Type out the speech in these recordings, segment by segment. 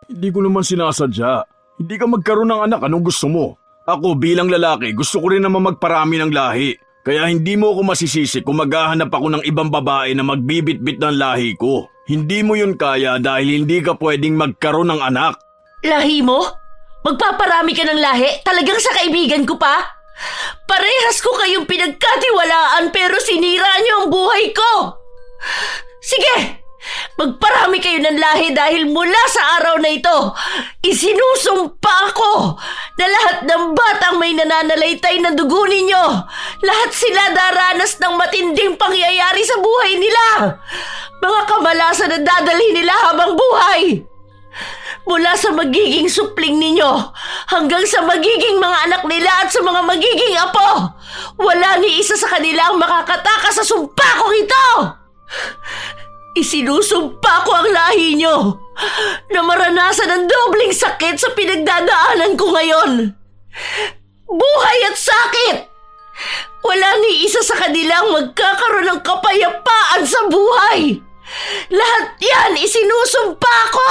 Hindi ko naman sinasadya. Hindi ka magkaroon ng anak, anong gusto mo? Ako bilang lalaki, gusto ko rin naman magparami ng lahi. Kaya hindi mo ako masisisi kung maghahanap ako ng ibang babae na magbibitbit ng lahi ko. Hindi mo yun kaya dahil hindi ka pwedeng magkaroon ng anak. Lahi mo? Magpaparami ka ng lahi? Talagang sa kaibigan ko pa? Parehas ko kayong pinagkatiwalaan pero sinira niyo ang buhay ko. Sige, magparami kayo ng lahi dahil mula sa araw na ito, isinusumpa ko na lahat ng batang may nananalaytay na dugo ninyo, lahat sila daranas ng matinding pangyayari sa buhay nila. Mga kamalasan na dadalhin nila habang buhay. Mula sa magiging supling ninyo hanggang sa magiging mga anak nila at sa mga magiging apo, wala ni isa sa kanila ang makakatakas sa sumpa kong ito. Isinusumpa ko ang lahi nyo na maranasan ang dobling sakit sa pinagdadaanan ko ngayon. Buhay at sakit! Wala ni isa sa kanilang magkakaroon ng kapayapaan sa buhay. Lahat yan isinusumpa ko!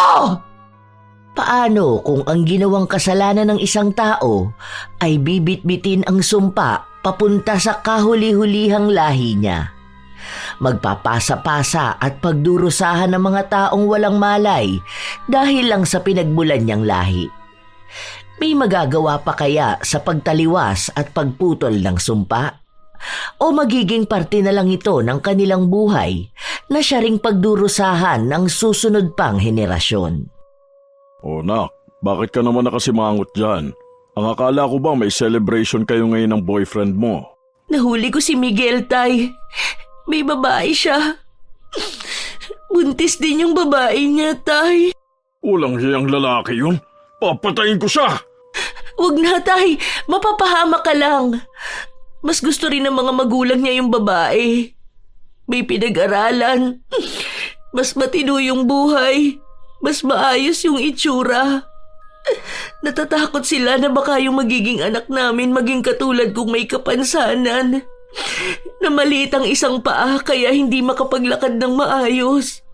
Paano kung ang ginawang kasalanan ng isang tao ay bibitbitin ang sumpa papunta sa kahuli-hulihang lahi niya? Magpapasa-pasa at pagdurusahan ng mga taong walang malay dahil lang sa pinagmulan niyang lahi. May magagawa pa kaya sa pagtaliwas at pagputol ng sumpa? O magiging parte na lang ito ng kanilang buhay na siya ring pagdurusahan ng susunod pang henerasyon? O nak, bakit ka naman nakasimangot dyan? Ang akala ko ba may celebration kayo ngayon ng boyfriend mo? Nahuli ko si Miguel, Tay. May babae siya. Buntis din yung babae niya, Tay. Walang hiyang lalaki yun. Papatayin ko siya! Huwag na, Tay. Mapapahamak ka lang. Mas gusto rin ng mga magulang niya yung babae. May pinag-aralan. Mas matino yung buhay. Mas maayos yung itsura. Natatakot sila na baka yung magiging anak namin maging katulad kung may kapansanan. Na maliit ang isang paa kaya hindi makapaglakad ng maayos.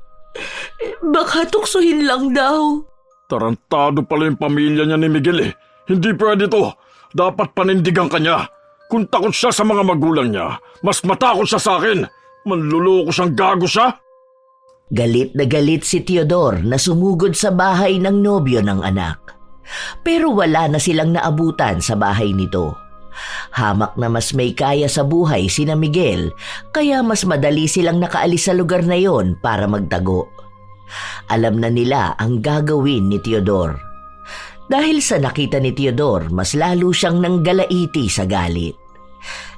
Baka tuksuhin lang daw. Tarantado pala yung pamilya niya ni Miguel eh. Hindi pwede to. Dapat panindigan ka niya. Kung takot siya sa mga magulang niya, mas matakot siya sa akin. Manluloko siyang gago siya. Galit na galit si Teodor na sumugod sa bahay ng nobyo ng anak. Pero wala na silang naabutan sa bahay nito. Hamak na mas may kaya sa buhay sina Miguel, kaya mas madali silang nakaalis sa lugar na yon para magtago. Alam na nila ang gagawin ni Teodor. Dahil sa nakita ni Teodor, mas lalo siyang nanggalaiti sa galit.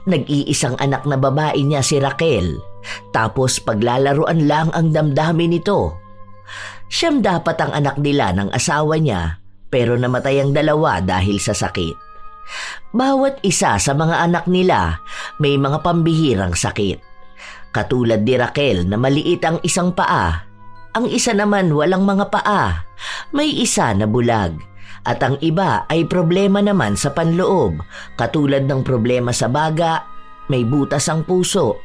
Nag-iisang anak na babae niya si Raquel, tapos paglalaruan lang ang damdamin nito. Siyam dapat ang anak nila ng asawa niya, pero namatay ang dalawa dahil sa sakit. Bawat isa sa mga anak nila may mga pambihirang sakit. Katulad ni Raquel na maliit ang isang paa, ang isa naman walang mga paa, may isa na bulag, at ang iba ay problema naman sa panloob, katulad ng problema sa baga, may butas ang puso.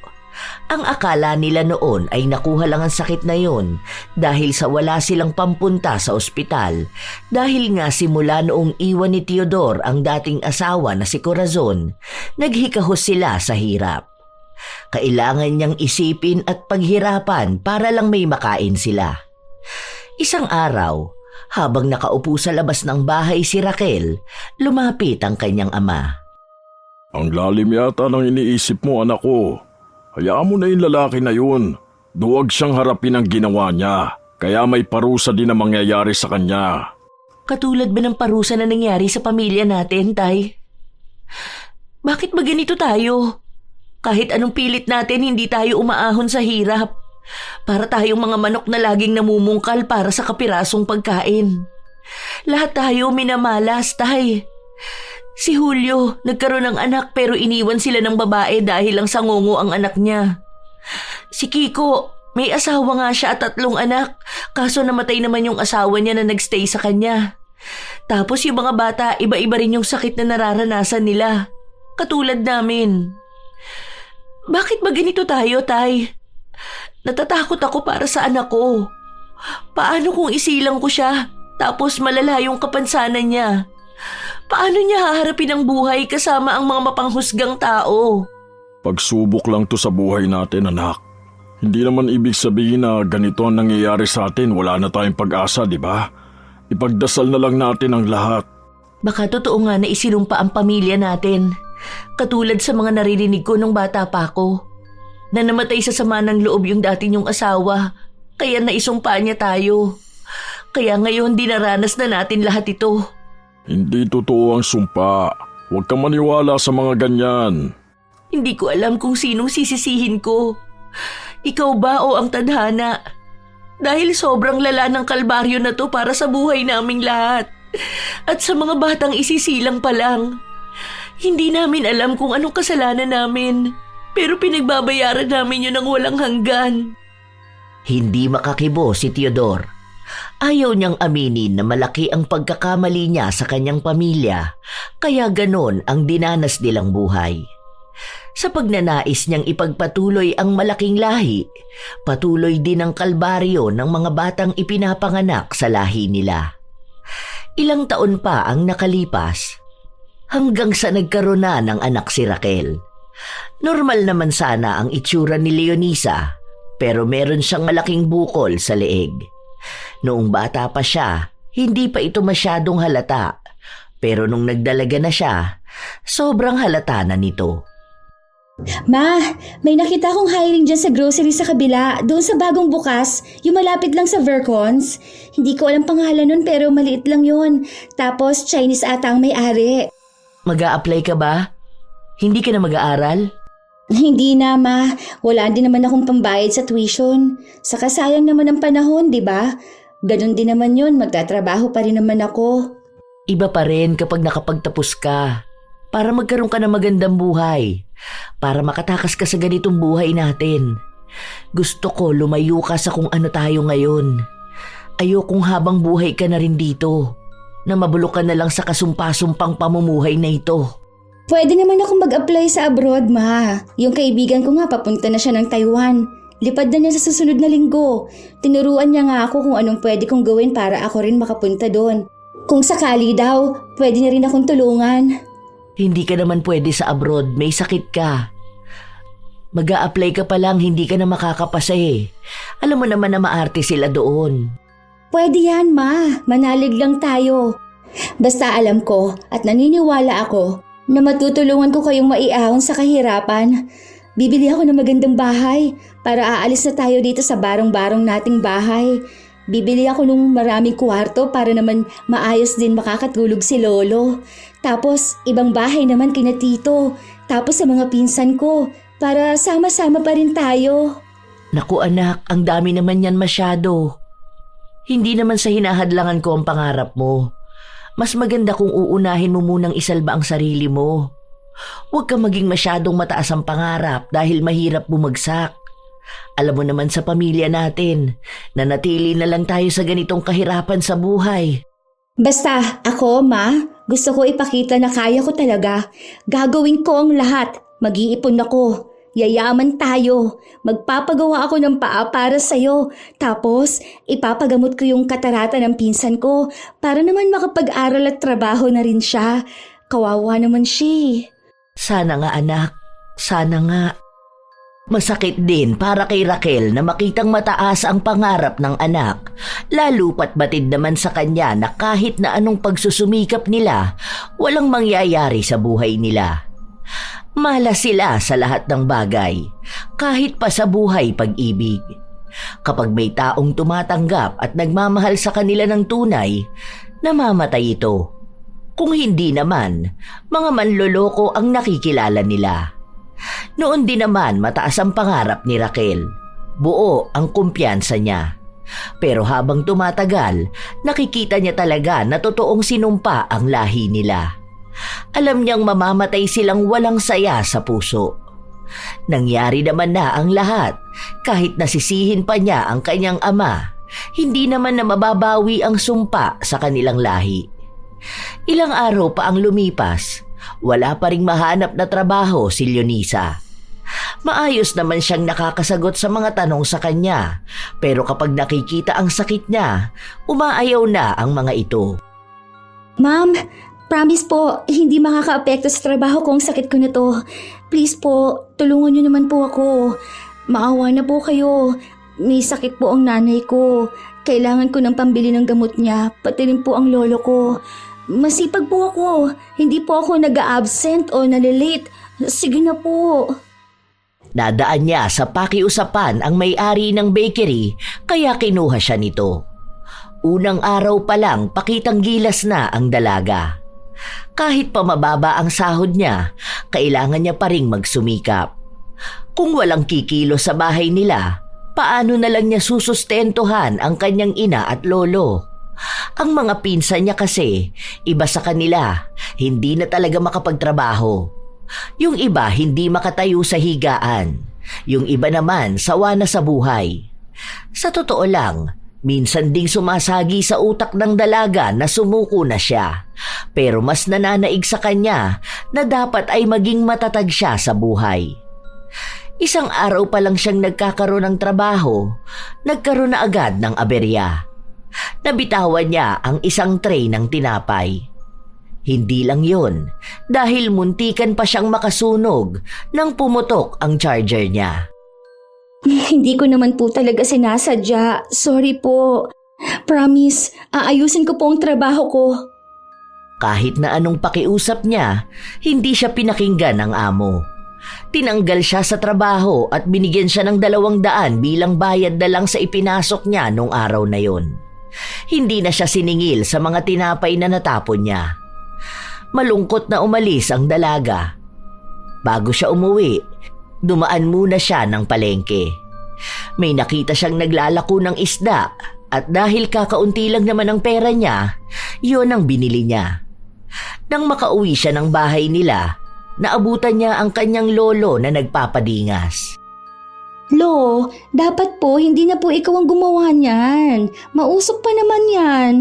Ang akala nila noon ay nakuha lang ang sakit na yon dahil sa wala silang pampunta sa ospital, dahil nga simula noong iwan ni Teodor ang dating asawa na si Corazon, naghikahos sila sa hirap. Kailangan niyang isipin at paghirapan para lang may makain sila. Isang araw, habang nakaupo sa labas ng bahay si Raquel, lumapit ang kanyang ama. Ang lalim yata ng iniisip mo, anak ko. Hayaan mo na yung lalaki na yun. Duwag siyang harapin ang ginawa niya. Kaya may parusa din na mangyayari sa kanya. Katulad ba ng parusa na nangyari sa pamilya natin, Tay? Bakit ba ganito tayo? Kahit anong pilit natin, hindi tayo umaahon sa hirap. Para tayong mga manok na laging namumungkal para sa kapirasong pagkain. Lahat tayo minamalas, Tay. Si Julio, nagkaroon ng anak pero iniwan sila ng babae dahil lang sangungo ang anak niya. Si Kiko, may asawa nga siya at 3 anak, kaso namatay naman yung asawa niya na nagstay sa kanya. Tapos yung mga bata, iba-iba rin yung sakit na nararanasan nila. Katulad namin. Bakit ba ganito tayo, Tay? Natatakot ako para sa anak ko. Paano kung isilang ko siya, Tapos malala yung kapansanan niya. Paano niya haharapin ang buhay kasama ang mga mapanghusgang tao? Pagsubok lang to sa buhay natin, anak. Hindi naman ibig sabihin na ganito ang nangyayari sa atin, wala na tayong pag-asa, di ba? Ipagdasal na lang natin ang lahat. Baka totoo nga na isinumpa ang pamilya natin. Katulad sa mga naririnig ko nung bata pa ako. Na namatay sa sama ng loob yung dati niyong asawa, kaya naisumpa niya tayo. Kaya ngayon dinaranas na natin lahat ito. Hindi totoo ang sumpa. Huwag kang maniwala sa mga ganyan. Hindi ko alam kung sinong sisisihin ko. Ikaw ba o ang tadhana? Dahil sobrang lala ng kalbaryo na to para sa buhay naming lahat. At sa mga batang isisilang pa lang. Hindi namin alam kung anong kasalanan namin. Pero pinagbabayaran namin yun ng walang hanggan. Hindi makakibo si Teodor. Ayaw niyang aminin na malaki ang pagkakamali niya sa kanyang pamilya, kaya ganon ang dinanas nilang buhay. Sa pagnanais niyang ipagpatuloy ang malaking lahi, patuloy din ang kalbaryo ng mga batang ipinapanganak sa lahi nila. Ilang taon pa ang nakalipas, hanggang sa nagkaroon na ng anak si Raquel. Normal naman sana ang itsura ni Leonisa, pero meron siyang malaking bukol sa leeg. Noong bata pa siya, hindi pa ito masyadong halata, pero nung nagdalaga na siya, sobrang halata na nito. Ma, may nakita akong hiring dyan sa grocery sa kabila, doon sa bagong bukas, yung malapit lang sa Vercons. Hindi ko alam pangalan nun pero maliit lang yun. Tapos Chinese ata ang may-ari. Mag-a-apply ka ba? Hindi ka na mag-aaral? Hindi na, Ma. Wala din naman akong pambayad sa tuition. Saka sayang naman ang panahon, di ba? Ganon din naman yun, magtatrabaho pa rin naman ako. Iba pa rin kapag nakapagtapos ka. Para magkaroon ka ng magandang buhay. Para makatakas ka sa ganitong buhay natin. Gusto ko lumayo ka sa kung ano tayo ngayon. Ayokong habang buhay ka na rin dito. Na mabulok ka na lang sa kasumpa-sumpang pamumuhay na ito. Pwede naman akong mag-apply sa abroad, Ma. Yung kaibigan ko nga papunta na siya ng Taiwan. Lipad na niya sa susunod na linggo. Tinuruan niya nga ako kung anong pwede kong gawin para ako rin makapunta doon. Kung sakali daw, pwede niya rin akong tulungan. Hindi ka naman pwede sa abroad, may sakit ka. Mag-a-apply ka pa lang, hindi ka na makakapasa eh. Alam mo naman na maarte sila doon. Pwede yan, Ma. Manalig lang tayo. Basta alam ko at naniniwala ako na matutulungan ko kayong maiahon sa kahirapan. Bibili ako ng magandang bahay para aalis na tayo dito sa barong-barong nating bahay. Bibili ako ng maraming kwarto para naman maayos din makakatulog si Lolo. Tapos ibang bahay naman kina Tito. Tapos sa mga pinsan ko para sama-sama pa rin tayo. Naku anak, ang dami naman yan masyado. Hindi naman sa hinahadlangan ko ang pangarap mo. Mas maganda kung uunahin mo munang isalba ang sarili mo. Huwag kang maging masyadong mataas ang pangarap dahil mahirap bumagsak. Alam mo naman sa pamilya natin, nanatili na lang tayo sa ganitong kahirapan sa buhay. Basta ako, Ma, gusto ko ipakita na kaya ko talaga. Gagawin ko ang lahat. Mag-iipon ako. Yayaman tayo. Magpapagawa ako ng paa para sa'yo. Tapos, ipapagamot ko yung katarata ng pinsan ko para naman makapag-aral at trabaho na rin siya. Kawawa naman siya. Sana nga anak, sana nga. Masakit din para kay Raquel na makitang mataas ang pangarap ng anak, lalo pat batid naman sa kanya na kahit na anong pagsusumikap nila, walang mangyayari sa buhay nila. Malas sila sa lahat ng bagay, kahit pa sa buhay pag-ibig. Kapag may taong tumatanggap at nagmamahal sa kanila ng tunay, namamatay ito. Kung hindi naman, mga manloloko ang nakikilala nila. Noon din naman mataas ang pangarap ni Raquel. Buo ang kumpiyansa niya. Pero habang tumatagal, nakikita niya talaga na totoong sinumpa ang lahi nila. Alam niyang mamamatay silang walang saya sa puso. Nangyari naman na ang lahat, kahit nasisihin pa niya ang kanyang ama, hindi naman na mababawi ang sumpa sa kanilang lahi. Ilang araw pa ang lumipas, wala pa ring mahanap na trabaho si Leonisa. Maayos naman siyang nakakasagot sa mga tanong sa kanya, pero kapag nakikita ang sakit niya, umaayaw na ang mga ito. Ma'am, promise po, hindi makakaapekto sa trabaho ko ang sakit ko na to. Please po, tulungan niyo naman po ako. Maawa na po kayo. May sakit po ang nanay ko. Kailangan ko ng pambili ng gamot niya, pati rin po ang lolo ko. Masipag po ako. Hindi po ako nag-a-absent o nalilate. Sige na po. Nadaan niya sa pakiusapan ang may-ari ng bakery kaya kinuha siya nito. Unang araw pa lang pakitang gilas na ang dalaga. Kahit pa mababa ang sahod niya, kailangan niya pa ring magsumikap. Kung walang kikilo sa bahay nila, paano na lang niya susustentuhan ang kanyang ina at lolo? Ang mga pinsan niya kasi, iba sa kanila, hindi na talaga makapagtrabaho. Yung iba hindi makatayo sa higaan. Yung iba naman sawa na sa buhay. Sa totoo lang, minsan ding sumasagi sa utak ng dalaga na sumuko na siya. Pero mas nananaig sa kanya na dapat ay maging matatag siya sa buhay. Isang araw pa lang siyang nagkakaroon ng trabaho, nagkaroon na agad ng aberya. Nabitawan niya ang isang tray ng tinapay. Hindi lang yon, dahil muntikan pa siyang makasunog nang pumutok ang charger niya. Hindi ko naman po talaga sinasadya. Sorry po. Promise, aayusin ko po ang trabaho ko. Kahit na anong pakiusap niya, hindi siya pinakinggan ng amo. Tinanggal siya sa trabaho at binigyan siya ng 200 bilang bayad na lang sa ipinasok niya nung araw na yon. Hindi na siya siningil sa mga tinapay na natapon niya. Malungkot na umalis ang dalaga. Bago siya umuwi, dumaan muna siya ng palengke. May nakita siyang naglalako ng isda at dahil kakaunti lang naman ang pera niya, yun ang binili niya. Nang makauwi siya ng bahay nila, naabutan niya ang kanyang lolo na nagpapadingas. Lo, dapat po hindi na po ikaw ang gumawa niyan. Mausok pa naman yan.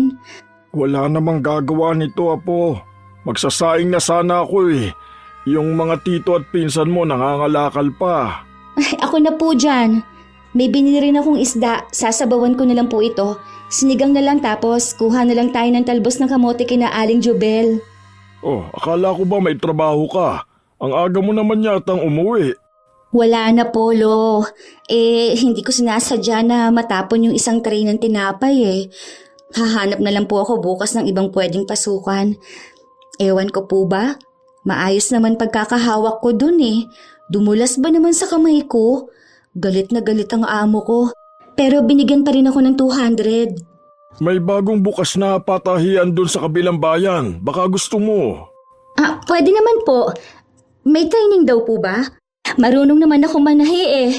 Wala namang gagawa nito, Apo. Magsasaing na sana ako eh. Yung mga tito at pinsan mo nangangalakal pa. Ay, ako na po dyan. May binili rin akong isda. Sasabawan ko na lang po ito. Sinigang na lang tapos kuha na lang tayo ng talbos ng kamote kina Aling Jubel. Oh, akala ko ba may trabaho ka? Ang aga mo naman yatang umuwi. Wala na po, Lo. Hindi ko sinasadya na matapon yung isang tray ng tinapay eh. Hahanap na lang po ako bukas ng ibang pwedeng pasukan. Ewan ko po ba? Maayos naman pagkakahawak ko dun eh. Dumulas ba naman sa kamay ko? Galit na galit ang amo ko. Pero binigyan pa rin ako ng 200. May bagong bukas na patahian dun sa kabilang bayan. Baka gusto mo. Pwede naman po. May training daw po ba? Marunong naman ako manahi eh.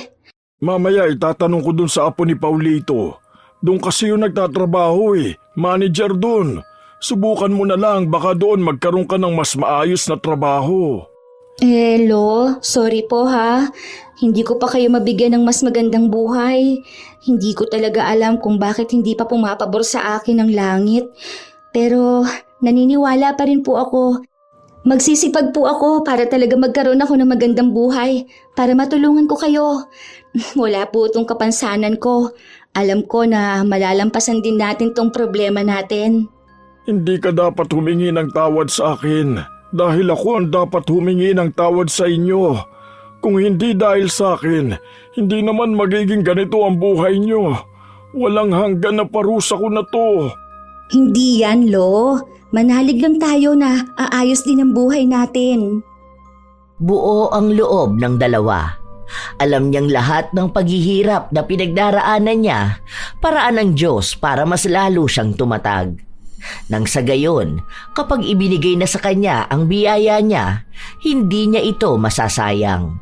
Mamaya itatanong ko dun sa apo ni Paulito. Doon kasi yung nagtatrabaho eh. Manager dun. Subukan mo na lang, baka doon magkaroon ka ng mas maayos na trabaho. Lo, sorry po ha. Hindi ko pa kayo mabigyan ng mas magandang buhay. Hindi ko talaga alam kung bakit hindi pa pumapabor sa akin ang langit. Pero naniniwala pa rin po ako. Magsisipag po ako para talaga magkaroon ako ng magandang buhay. Para matulungan ko kayo. Wala po itong kapansanan ko. Alam ko na malalampasan din natin tong problema natin. Hindi ka dapat humingi ng tawad sa akin dahil ako ang dapat humingi ng tawad sa inyo. Kung hindi dahil sa akin, hindi naman magiging ganito ang buhay nyo. Walang hanggan na parusa ko na to. Hindi yan, Lo. Manalig lang tayo na aayos din ang buhay natin. Buo ang loob ng dalawa. Alam niyang lahat ng paghihirap na pinagdaraanan niya, paraan ng Diyos para mas lalo siyang tumatag. Nang sa gayon, kapag ibinigay na sa kanya ang biyaya niya, hindi niya ito masasayang.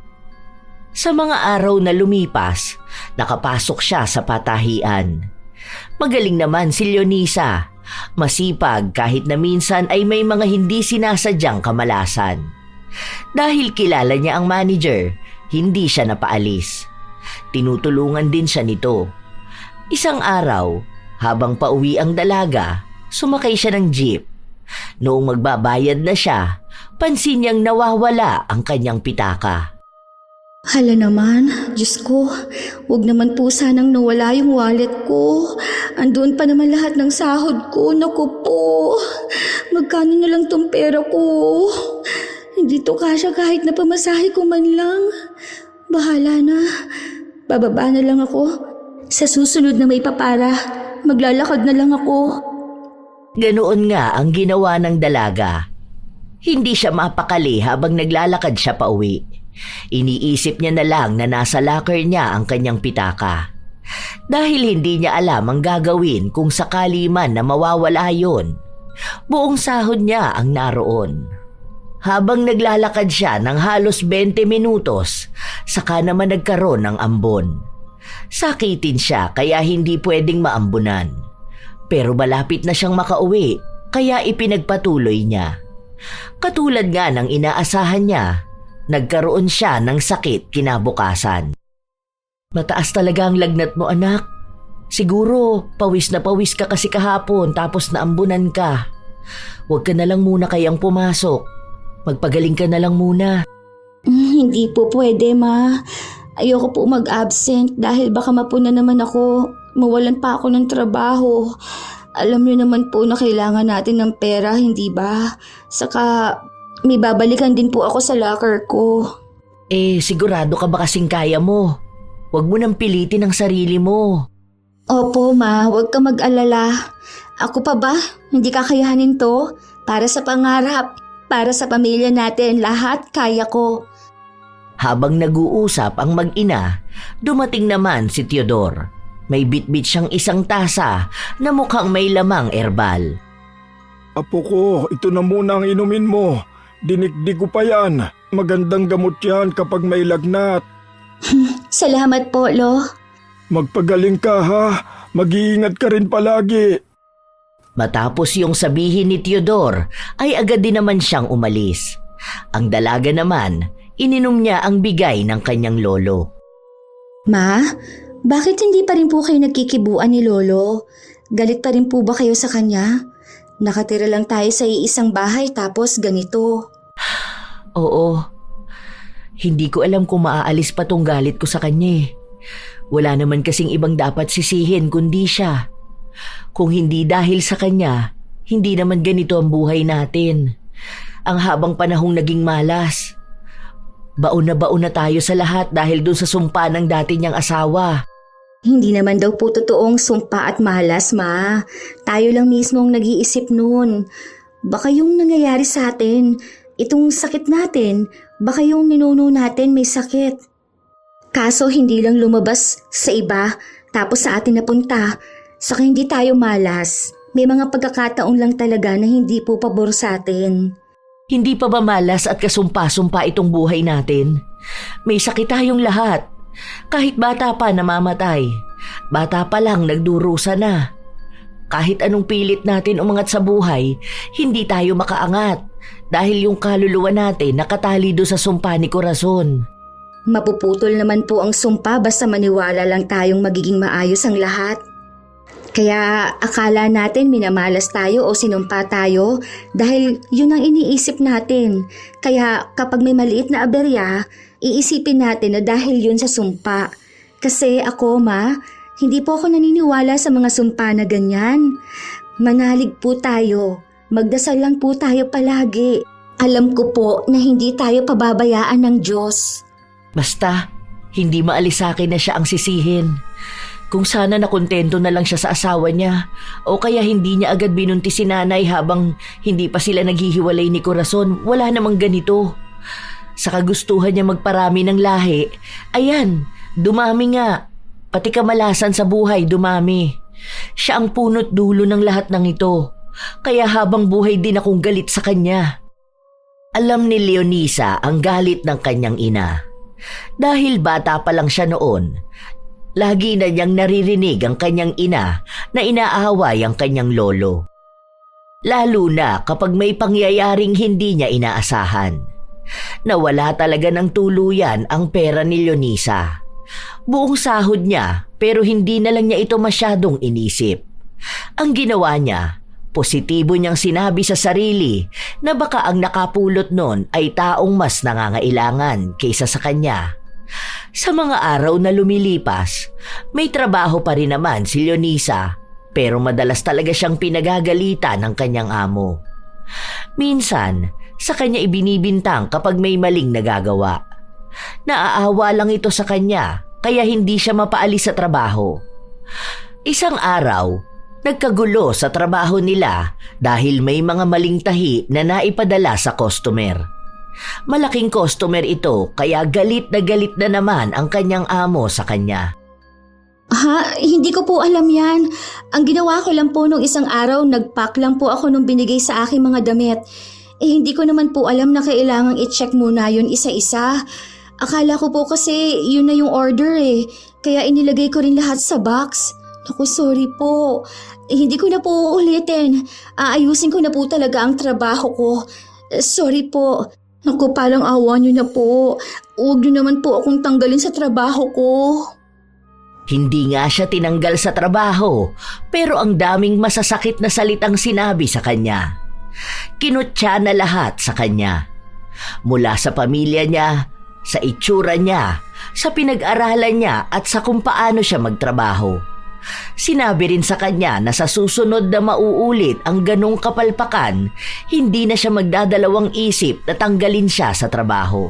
Sa mga araw na lumipas, nakapasok siya sa patahian. Magaling naman si Leonisa, masipag kahit na minsan ay may mga hindi sinasadyang kamalasan. Dahil kilala niya ang manager, hindi siya napaalis. Tinutulungan din siya nito. Isang araw, habang pauwi ang dalaga, sumakay siya ng jeep. Noong magbabayad na siya, pansin niyang nawawala ang kanyang pitaka. Hala naman, Diyos ko, huwag naman po sanang nawala yung wallet ko. Andun pa naman lahat ng sahod ko, naku po. Magkano na lang tong pera ko? Hindi to kasya kahit na pamasahe ko man lang. Bahala na, bababa na lang ako. Sa susunod na may papara, maglalakad na lang ako. Ganoon nga ang ginawa ng dalaga. Hindi siya mapakali habang naglalakad siya pauwi. Iniisip niya na lang na nasa locker niya ang kanyang pitaka. Dahil hindi niya alam ang gagawin kung sakali man na mawawala yon. Buong sahod niya ang naroon. Habang naglalakad siya ng halos 20 minutos, saka naman nagkaroon ng ambon. Sakitin siya kaya hindi pwedeng maambunan. Pero malapit na siyang makauwi kaya ipinagpatuloy niya. Katulad nga ng inaasahan niya, nagkaroon siya ng sakit kinabukasan. Mataas talaga ang lagnat mo, anak. Siguro pawis na pawis ka kasi kahapon tapos naambunan ka. Huwag ka na lang muna kayang pumasok. Magpagaling ka na lang muna. Hindi po pwede, Ma. Ayoko po mag-absent dahil baka mapuna naman ako. Mawalan pa ako ng trabaho. Alam niyo naman po na kailangan natin ng pera, hindi ba? Saka may babalikan din po ako sa locker ko. Sigurado ka ba kasing kaya mo? Huwag mo nang pilitin ang sarili mo. Opo, Ma. Huwag ka mag-alala. Ako pa ba? Hindi kakayanin to? Para sa pangarap. Para sa pamilya natin, lahat kaya ko. Habang nag-uusap ang mag-ina, dumating naman si Teodor. May bitbit siyang isang tasa na mukhang may lamang erbal. Apo ko, ito na muna ang inumin mo. Dinikdik ko pa yan. Magandang gamot yan kapag may lagnat. Salamat po, Lo. Magpagaling ka ha. Mag-iingat ka rin palagi. Matapos yung sabihin ni Teodor, ay agad din naman siyang umalis. Ang dalaga naman, ininom niya ang bigay ng kanyang lolo. Ma, bakit hindi pa rin po kayo nagkikibuan ni Lolo? Galit pa rin po ba kayo sa kanya? Nakatira lang tayo sa iisang bahay tapos ganito. Oo. Hindi ko alam kung maaalis pa tong galit ko sa kanya. Wala naman kasing ibang dapat sisihin kundi siya. Kung hindi dahil sa kanya, hindi naman ganito ang buhay natin. Ang habang panahong naging malas. Baon na tayo sa lahat dahil dun sa sumpa ng dati niyang asawa. Hindi naman daw po totoong sumpa at malas, Ma. Tayo lang mismo ang nag-iisip nun. Baka yung nangyayari sa atin, itong sakit natin, baka yung ninuno natin may sakit. Kaso hindi lang lumabas sa iba, tapos sa atin napunta. Saka hindi tayo malas. May mga pagkakataon lang talaga na hindi po pabor sa atin. Hindi pa ba malas at kasumpa-sumpa itong buhay natin? May sakit tayong lahat. Kahit bata pa namamatay. Bata pa lang nagdurusa na. Kahit anong pilit natin umangat sa buhay, hindi tayo makaangat. Dahil yung kaluluwa natin nakatali do sa sumpa ni Corazon. Mapuputol naman po ang sumpa basta maniwala lang tayong magiging maayos ang lahat. Kaya akala natin minamalas tayo o sinumpa tayo dahil yun ang iniisip natin. Kaya kapag may maliit na aberya, iisipin natin na dahil yun sa sumpa. Kasi ako, Ma, hindi po ako naniniwala sa mga sumpa na ganyan. Manalig po tayo. Magdasal lang po tayo palagi. Alam ko po na hindi tayo pababayaan ng Diyos. Basta, hindi maalis sa akin na siya ang sisihin. Kung sana nakontento na lang siya sa asawa niya o kaya hindi niya agad binuntis si nanay habang hindi pa sila naghihiwalay ni Corazon, wala namang ganito. Sa kagustuhan niya magparami ng lahi, ayan, dumami nga. Pati kamalasan sa buhay dumami. Siya ang punot dulo ng lahat ng ito. Kaya habang buhay din akong galit sa kanya. Alam ni Leonisa ang galit ng kanyang ina. Dahil bata pa lang siya noon, lagi na niyang naririnig ang kanyang ina na inaaway ang kanyang lolo. Lalo na kapag may pangyayaring hindi niya inaasahan. Nawala talaga ng tuluyan ang pera ni Leonisa. Buong sahod niya pero hindi na lang niya ito masyadong inisip. Ang ginawa niya, positibo niyang sinabi sa sarili na baka ang nakapulot nun ay taong mas nangangailangan kaysa sa kanya. Sa mga araw na lumilipas, may trabaho pa rin naman si Leonisa, pero madalas talaga siyang pinagagalitan ng kanyang amo. Minsan, sa kanya ibinibintang kapag may maling nagagawa. Naaawa lang ito sa kanya, kaya hindi siya mapaalis sa trabaho. Isang araw, nagkagulo sa trabaho nila dahil may mga maling tahi na naipadala sa customer. Malaking customer ito kaya galit na naman ang kanyang amo sa kanya. Ha? Hindi ko po alam yan. Ang ginawa ko lang po nung isang araw, nag-pack lang po ako nung binigay sa aking mga damit. Hindi ko naman po alam na kailangang i-check muna yun isa-isa. Akala ko po kasi yun na yung order kaya inilagay ko rin lahat sa box. Naku, sorry po. Hindi ko na po uulitin. Aayusin ko na po talaga ang trabaho ko. Sorry po. Naku, parang awa niyo na po. Huwag niyo naman po akong tanggalin sa trabaho ko. Hindi nga siya tinanggal sa trabaho, pero ang daming masasakit na salitang sinabi sa kanya. Kinutya na lahat sa kanya. Mula sa pamilya niya, sa itsura niya, sa pinag-aralan niya at sa kung paano siya magtrabaho. Sinabi rin sa kanya na sa susunod na mauulit ang ganong kapalpakan, hindi na siya magdadalawang isip na tanggalin siya sa trabaho.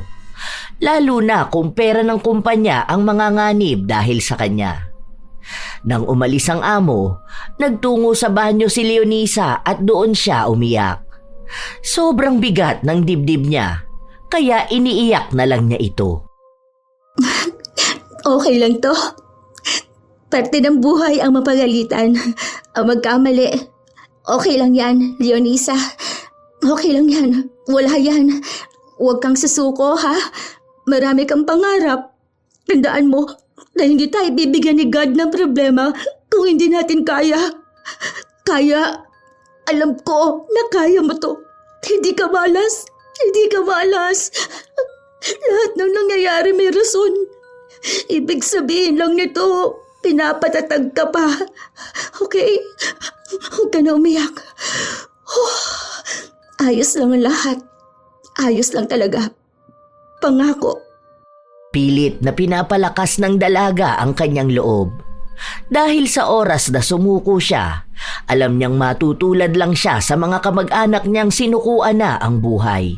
Lalo na kung pera ng kumpanya ang manganganib dahil sa kanya. Nang umalis ang amo, nagtungo sa banyo si Leonisa at doon siya umiyak. Sobrang bigat ng dibdib niya, kaya iniiyak na lang niya ito. Okay lang to. Parte ng buhay ang mapagalitan, ang magkamali. Okay lang yan, Leonisa. Okay lang yan. Wala yan. Huwag kang susuko, ha? Marami kang pangarap. Tandaan mo na hindi tayo bibigyan ni God ng problema kung hindi natin kaya. Kaya, alam ko na kaya mo to. Hindi ka malas. Hindi ka malas. Lahat ng nangyayari may rason. Ibig sabihin lang nito, pinapatatag ka pa. Okay? Huwag ka na umiyak. Ayos lang ang lahat. Ayos lang talaga. Pangako. Pilit na pinapalakas ng dalaga ang kanyang loob. Dahil sa oras na sumuko siya, alam niyang matutulad lang siya sa mga kamag-anak niyang sinukuan na ang buhay,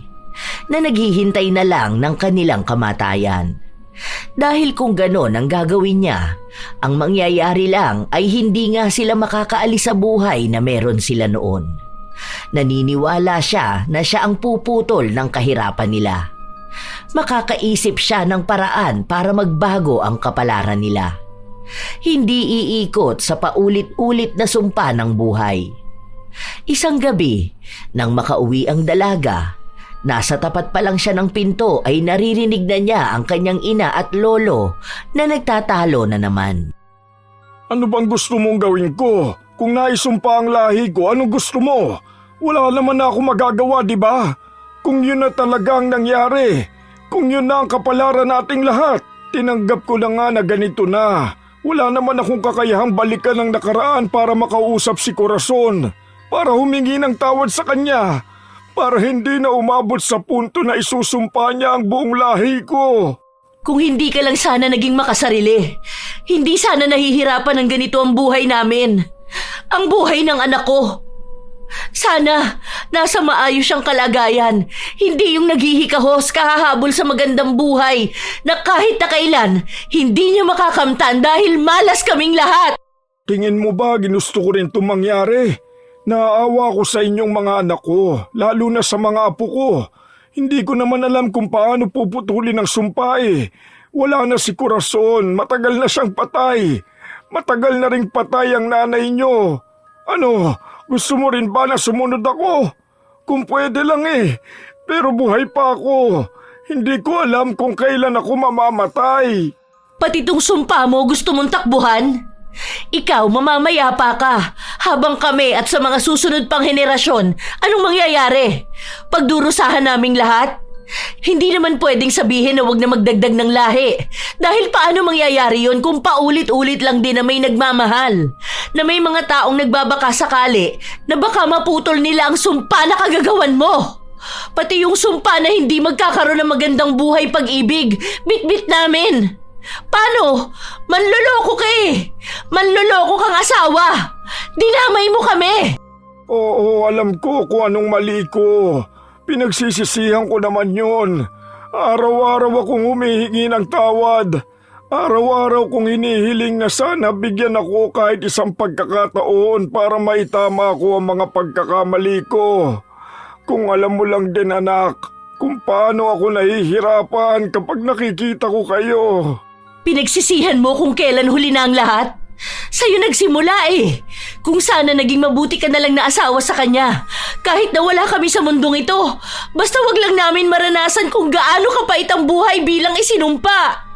na naghihintay na lang ng kanilang kamatayan. Dahil kung ganon ang gagawin niya, ang mangyayari lang ay hindi nga sila makakaalis sa buhay na meron sila noon. Naniniwala siya na siya ang puputol ng kahirapan nila. Makakaisip siya ng paraan para magbago ang kapalaran nila. Hindi iikot sa paulit-ulit na sumpa ng buhay. Isang gabi, nang makauwi ang dalaga, nasa tapat pa lang siya ng pinto ay naririnig na niya ang kanyang ina at lolo na nagtatalo na naman. Ano bang gusto mong gawin ko? Kung naisumpa ang lahi ko, anong gusto mo? Wala naman na ako magagawa, di ba? Kung yun na talagang nangyari, kung yun na ang kapalaran nating lahat, tinanggap ko na nga na ganito na. Wala naman akong kakayahang balikan ng nakaraan para makausap si Corazon, para humingi ng tawad sa kanya, para hindi na umabot sa punto na isusumpa niya ang buong lahi ko. Kung hindi ka lang sana naging makasarili, hindi sana nahihirapan ng ganito ang buhay namin. Ang buhay ng anak ko. Sana nasa maayos siyang kalagayan, hindi yung naghihikahos kahahabol sa magandang buhay na kahit na kailan hindi niya makakamtan dahil malas kaming lahat. Tingin mo ba ginusto ko rin itong mangyari? Naaawa ko sa inyong mga anak ko, lalo na sa mga apo ko. Hindi ko naman alam kung paano puputulin ang sumpa eh. Wala na si Corazon, matagal na siyang patay. Matagal na ring patay ang nanay niyo. Ano, gusto mo rin ba na sumunod ako? Kung pwede lang eh, pero buhay pa ako. Hindi ko alam kung kailan ako mamamatay. Pati tong sumpa mo gusto mong takbuhan? Ikaw mamamayapa ka, habang kami at sa mga susunod pang henerasyon, anong mangyayari? Pagdurusahan naming lahat? Hindi naman pwedeng sabihin na wag na magdagdag ng lahi. Dahil paano mangyayari yon kung paulit-ulit lang din na may nagmamahal? Na may mga taong nagbabaka sakali na baka maputol nila ang sumpa na kagagawan mo. Pati yung sumpa na hindi magkakaroon ng magandang buhay pag-ibig, bit-bit namin. Paano? Manloloko ka eh. Manloloko kang asawa. Dinamay mo kami. Oo, alam ko kung anong mali ko. Pinagsisisihan ko naman yun. Araw-araw akong humihingi ng tawad. Araw-araw kong hinihiling na sana bigyan ako kahit isang pagkakataon para maitama ko ang mga pagkakamali ko. Kung alam mo lang din anak, kung paano ako nahihirapan kapag nakikita ko kayo. Pinagsisihan mo kung kailan huli na ang lahat? Sa'yo nagsimula eh. Kung sana naging mabuti ka na lang na asawa sa kanya. Kahit na wala kami sa mundong ito. Basta wag lang namin maranasan kung gaano kapait ang buhay bilang isinumpa.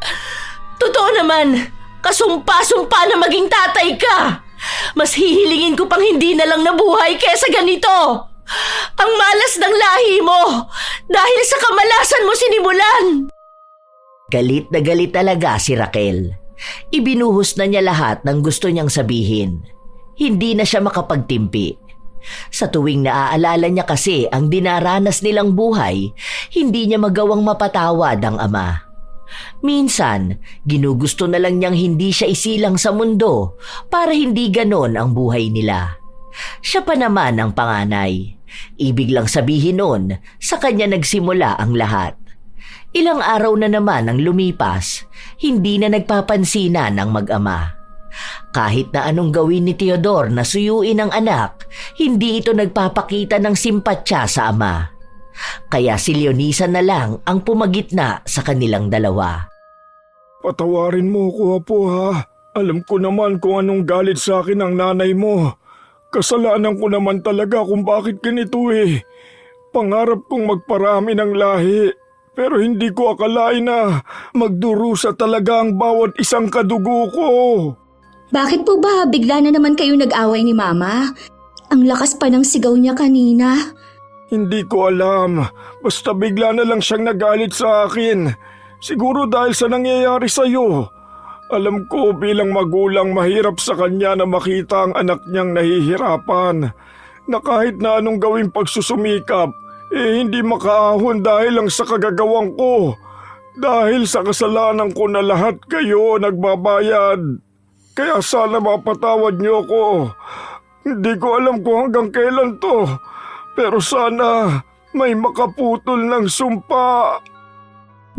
Totoo naman, kasumpa-sumpa na maging tatay ka. Mas hihilingin ko pang hindi na lang nabuhay kesa ganito. Ang malas ng lahi mo dahil sa kamalasan mo sinimulan. Galit na galit talaga si Raquel. Ibinuhos na niya lahat ng gusto niyang sabihin. Hindi na siya makapagtimpi. Sa tuwing naaalala niya kasi ang dinaranas nilang buhay, hindi niya magawang mapatawad ang ama. Minsan, ginugusto na lang niyang hindi siya isilang sa mundo para hindi ganon ang buhay nila. Siya pa naman ang panganay. Ibig lang sabihin nun, sa kanya nagsimula ang lahat. Ilang araw na naman ang lumipas, hindi na nagpapansinan ng mag-ama. Kahit na anong gawin ni Teodor na suyuin ang anak, hindi ito nagpapakita ng simpatsya sa ama. Kaya si Leonisa na lang ang pumagitna sa kanilang dalawa. Patawarin mo ko Apo ha. Alam ko naman kung anong galit sa akin ang nanay mo. Kasalanan ko naman talaga kung bakit ganito eh. Pangarap kong magparami ng lahi. Pero hindi ko akalain na magdurusa talaga ang bawat isang kadugo ko. Bakit po ba bigla na naman kayo nag-away ni Mama? Ang lakas pa ng sigaw niya kanina. Hindi ko alam. Basta bigla na lang siyang nagalit sa akin. Siguro dahil sa nangyayari sa'yo. Alam ko bilang magulang mahirap sa kanya na makita ang anak niyang nahihirapan. Na kahit na anong gawing pagsusumikap, hindi makaahon dahil lang sa kagagawang ko. Dahil sa kasalanan ko na lahat kayo nagbabayad. Kaya sana mapatawad niyo ako. Hindi ko alam kung hanggang kailan to. Pero sana may makaputol ng sumpa.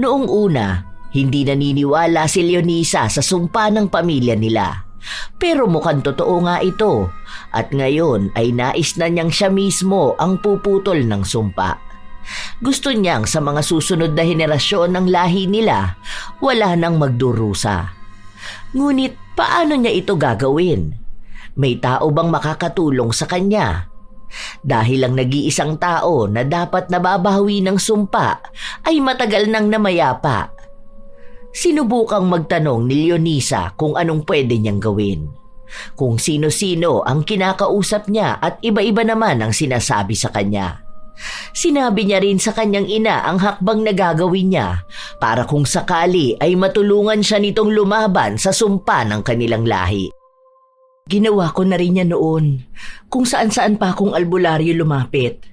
Noong una, hindi naniniwala si Leonisa sa sumpa ng pamilya nila. Pero mukhang totoo nga ito at ngayon ay nais na niyang siya mismo ang puputol ng sumpa. Gusto niyang sa mga susunod na henerasyon ng lahi nila wala nang magdurusa. Ngunit paano niya ito gagawin? May tao bang makakatulong sa kanya? Dahil ang nag-iisang tao na dapat nababawi ng sumpa ay matagal nang namayapa. Sinubukang magtanong ni Leonisa kung anong pwede niyang gawin. Kung sino-sino ang kinakausap niya at iba-iba naman ang sinasabi sa kanya. Sinabi niya rin sa kanyang ina ang hakbang na gagawin niya para kung sakali ay matulungan siya nitong lumaban sa sumpa ng kanilang lahi. Ginawa ko na rin niya noon kung saan-saan pa akong albularyo lumapit.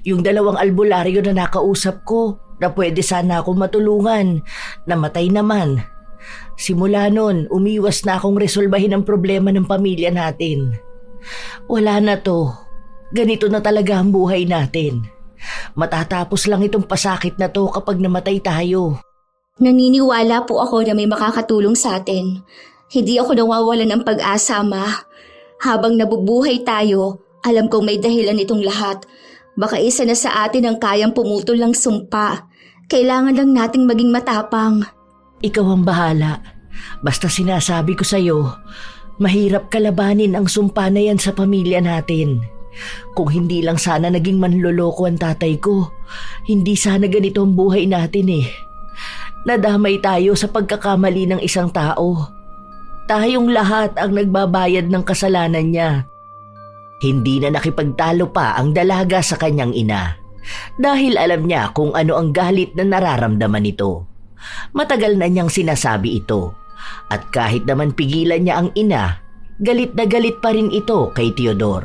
Yung 2 albularyo na nakausap ko na pwede sana akong matulungan, namatay naman. Simula nun, umiwas na akong resolbahin ang problema ng pamilya natin. Wala na to. Ganito na talaga ang buhay natin. Matatapos lang itong pasakit na to kapag namatay tayo. Naniniwala po ako na may makakatulong sa atin. Hindi ako nawawalan ng pag-asa, Ma. Habang nabubuhay tayo, alam kong may dahilan itong lahat. Baka isa na sa atin ang kayang pumutol ng sumpa. Kailangan lang nating maging matapang. Ikaw ang bahala. Basta sinasabi ko sa'yo, mahirap kalabanin ang sumpa na yan sa pamilya natin. Kung hindi lang sana naging manloloko ang tatay ko, hindi sana ganito ang buhay natin eh. Nadamay tayo sa pagkakamali ng isang tao. Tayong lahat ang nagbabayad ng kasalanan niya. Hindi na nakipagtalo pa ang dalaga sa kanyang ina dahil alam niya kung ano ang galit na nararamdaman nito. Matagal na niyang sinasabi ito at kahit naman pigilan niya ang ina, galit na galit pa rin ito kay Teodor.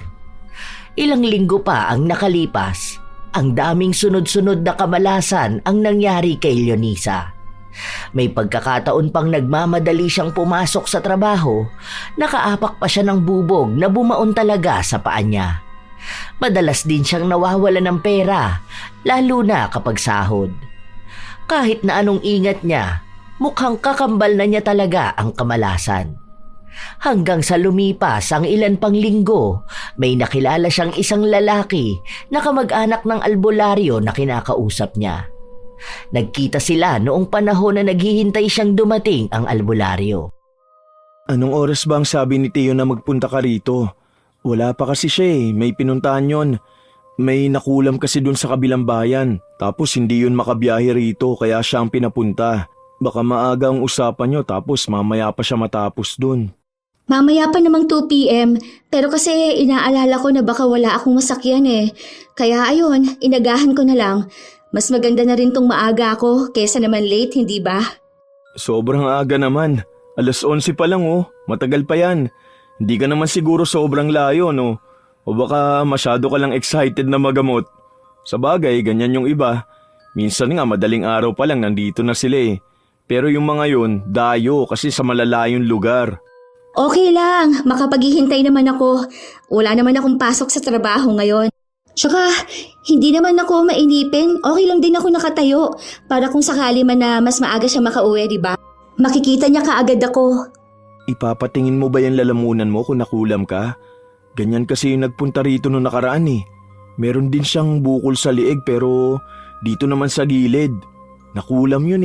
Ilang linggo pa ang nakalipas, ang daming sunod-sunod na kamalasan ang nangyari kay Leonisa. May pagkakataon pang nagmamadali siyang pumasok sa trabaho, nakaapak pa siya ng bubog na bumaon talaga sa paa niya. Madalas din siyang nawawala ng pera, lalo na kapag sahod. Kahit na anong ingat niya, mukhang kakambal na niya talaga ang kamalasan. Hanggang sa lumipas ang ilan pang linggo, may nakilala siyang isang lalaki na kamag-anak ng albularyo na kinakausap niya. Nagkita sila noong panahon na naghihintay siyang dumating ang albularyo. Anong oras ba ang sabi ni Tio na magpunta ka rito? Wala pa kasi siya may pinuntahan yon. May nakulam kasi dun sa kabilang bayan, tapos hindi yun makabiyahe rito kaya siya ang pinapunta. Baka maaga ang usapan nyo tapos mamaya pa siya matapos dun. Mamaya pa namang 2 p.m. Pero kasi inaalala ko na baka wala akong masakyan Kaya ayun, inagahan ko na lang. Mas maganda na rin tong maaga ako kesa naman late, hindi ba? Sobrang aga naman. 11:00 pa lang Matagal pa yan. Hindi ka naman siguro sobrang layo no? O baka masyado ka lang excited na magamot. Sa bagay, ganyan yung iba. Minsan nga madaling araw pa lang nandito na sila Pero yung mga yun, dayo kasi sa malalayong lugar. Okay lang, makapaghihintay naman ako. Wala naman akong pasok sa trabaho ngayon. Tsaka, hindi naman ako mainipin. Okay lang din ako nakatayo. Para kung sakali man na mas maaga siya makauwi, di ba? Makikita niya kaagad ako. Ipapatingin mo ba yung lalamunan mo kung nakulam ka? Ganyan kasi yung nagpunta rito nung nakaraan Meron din siyang bukol sa liig pero dito naman sa gilid. Nakulam yun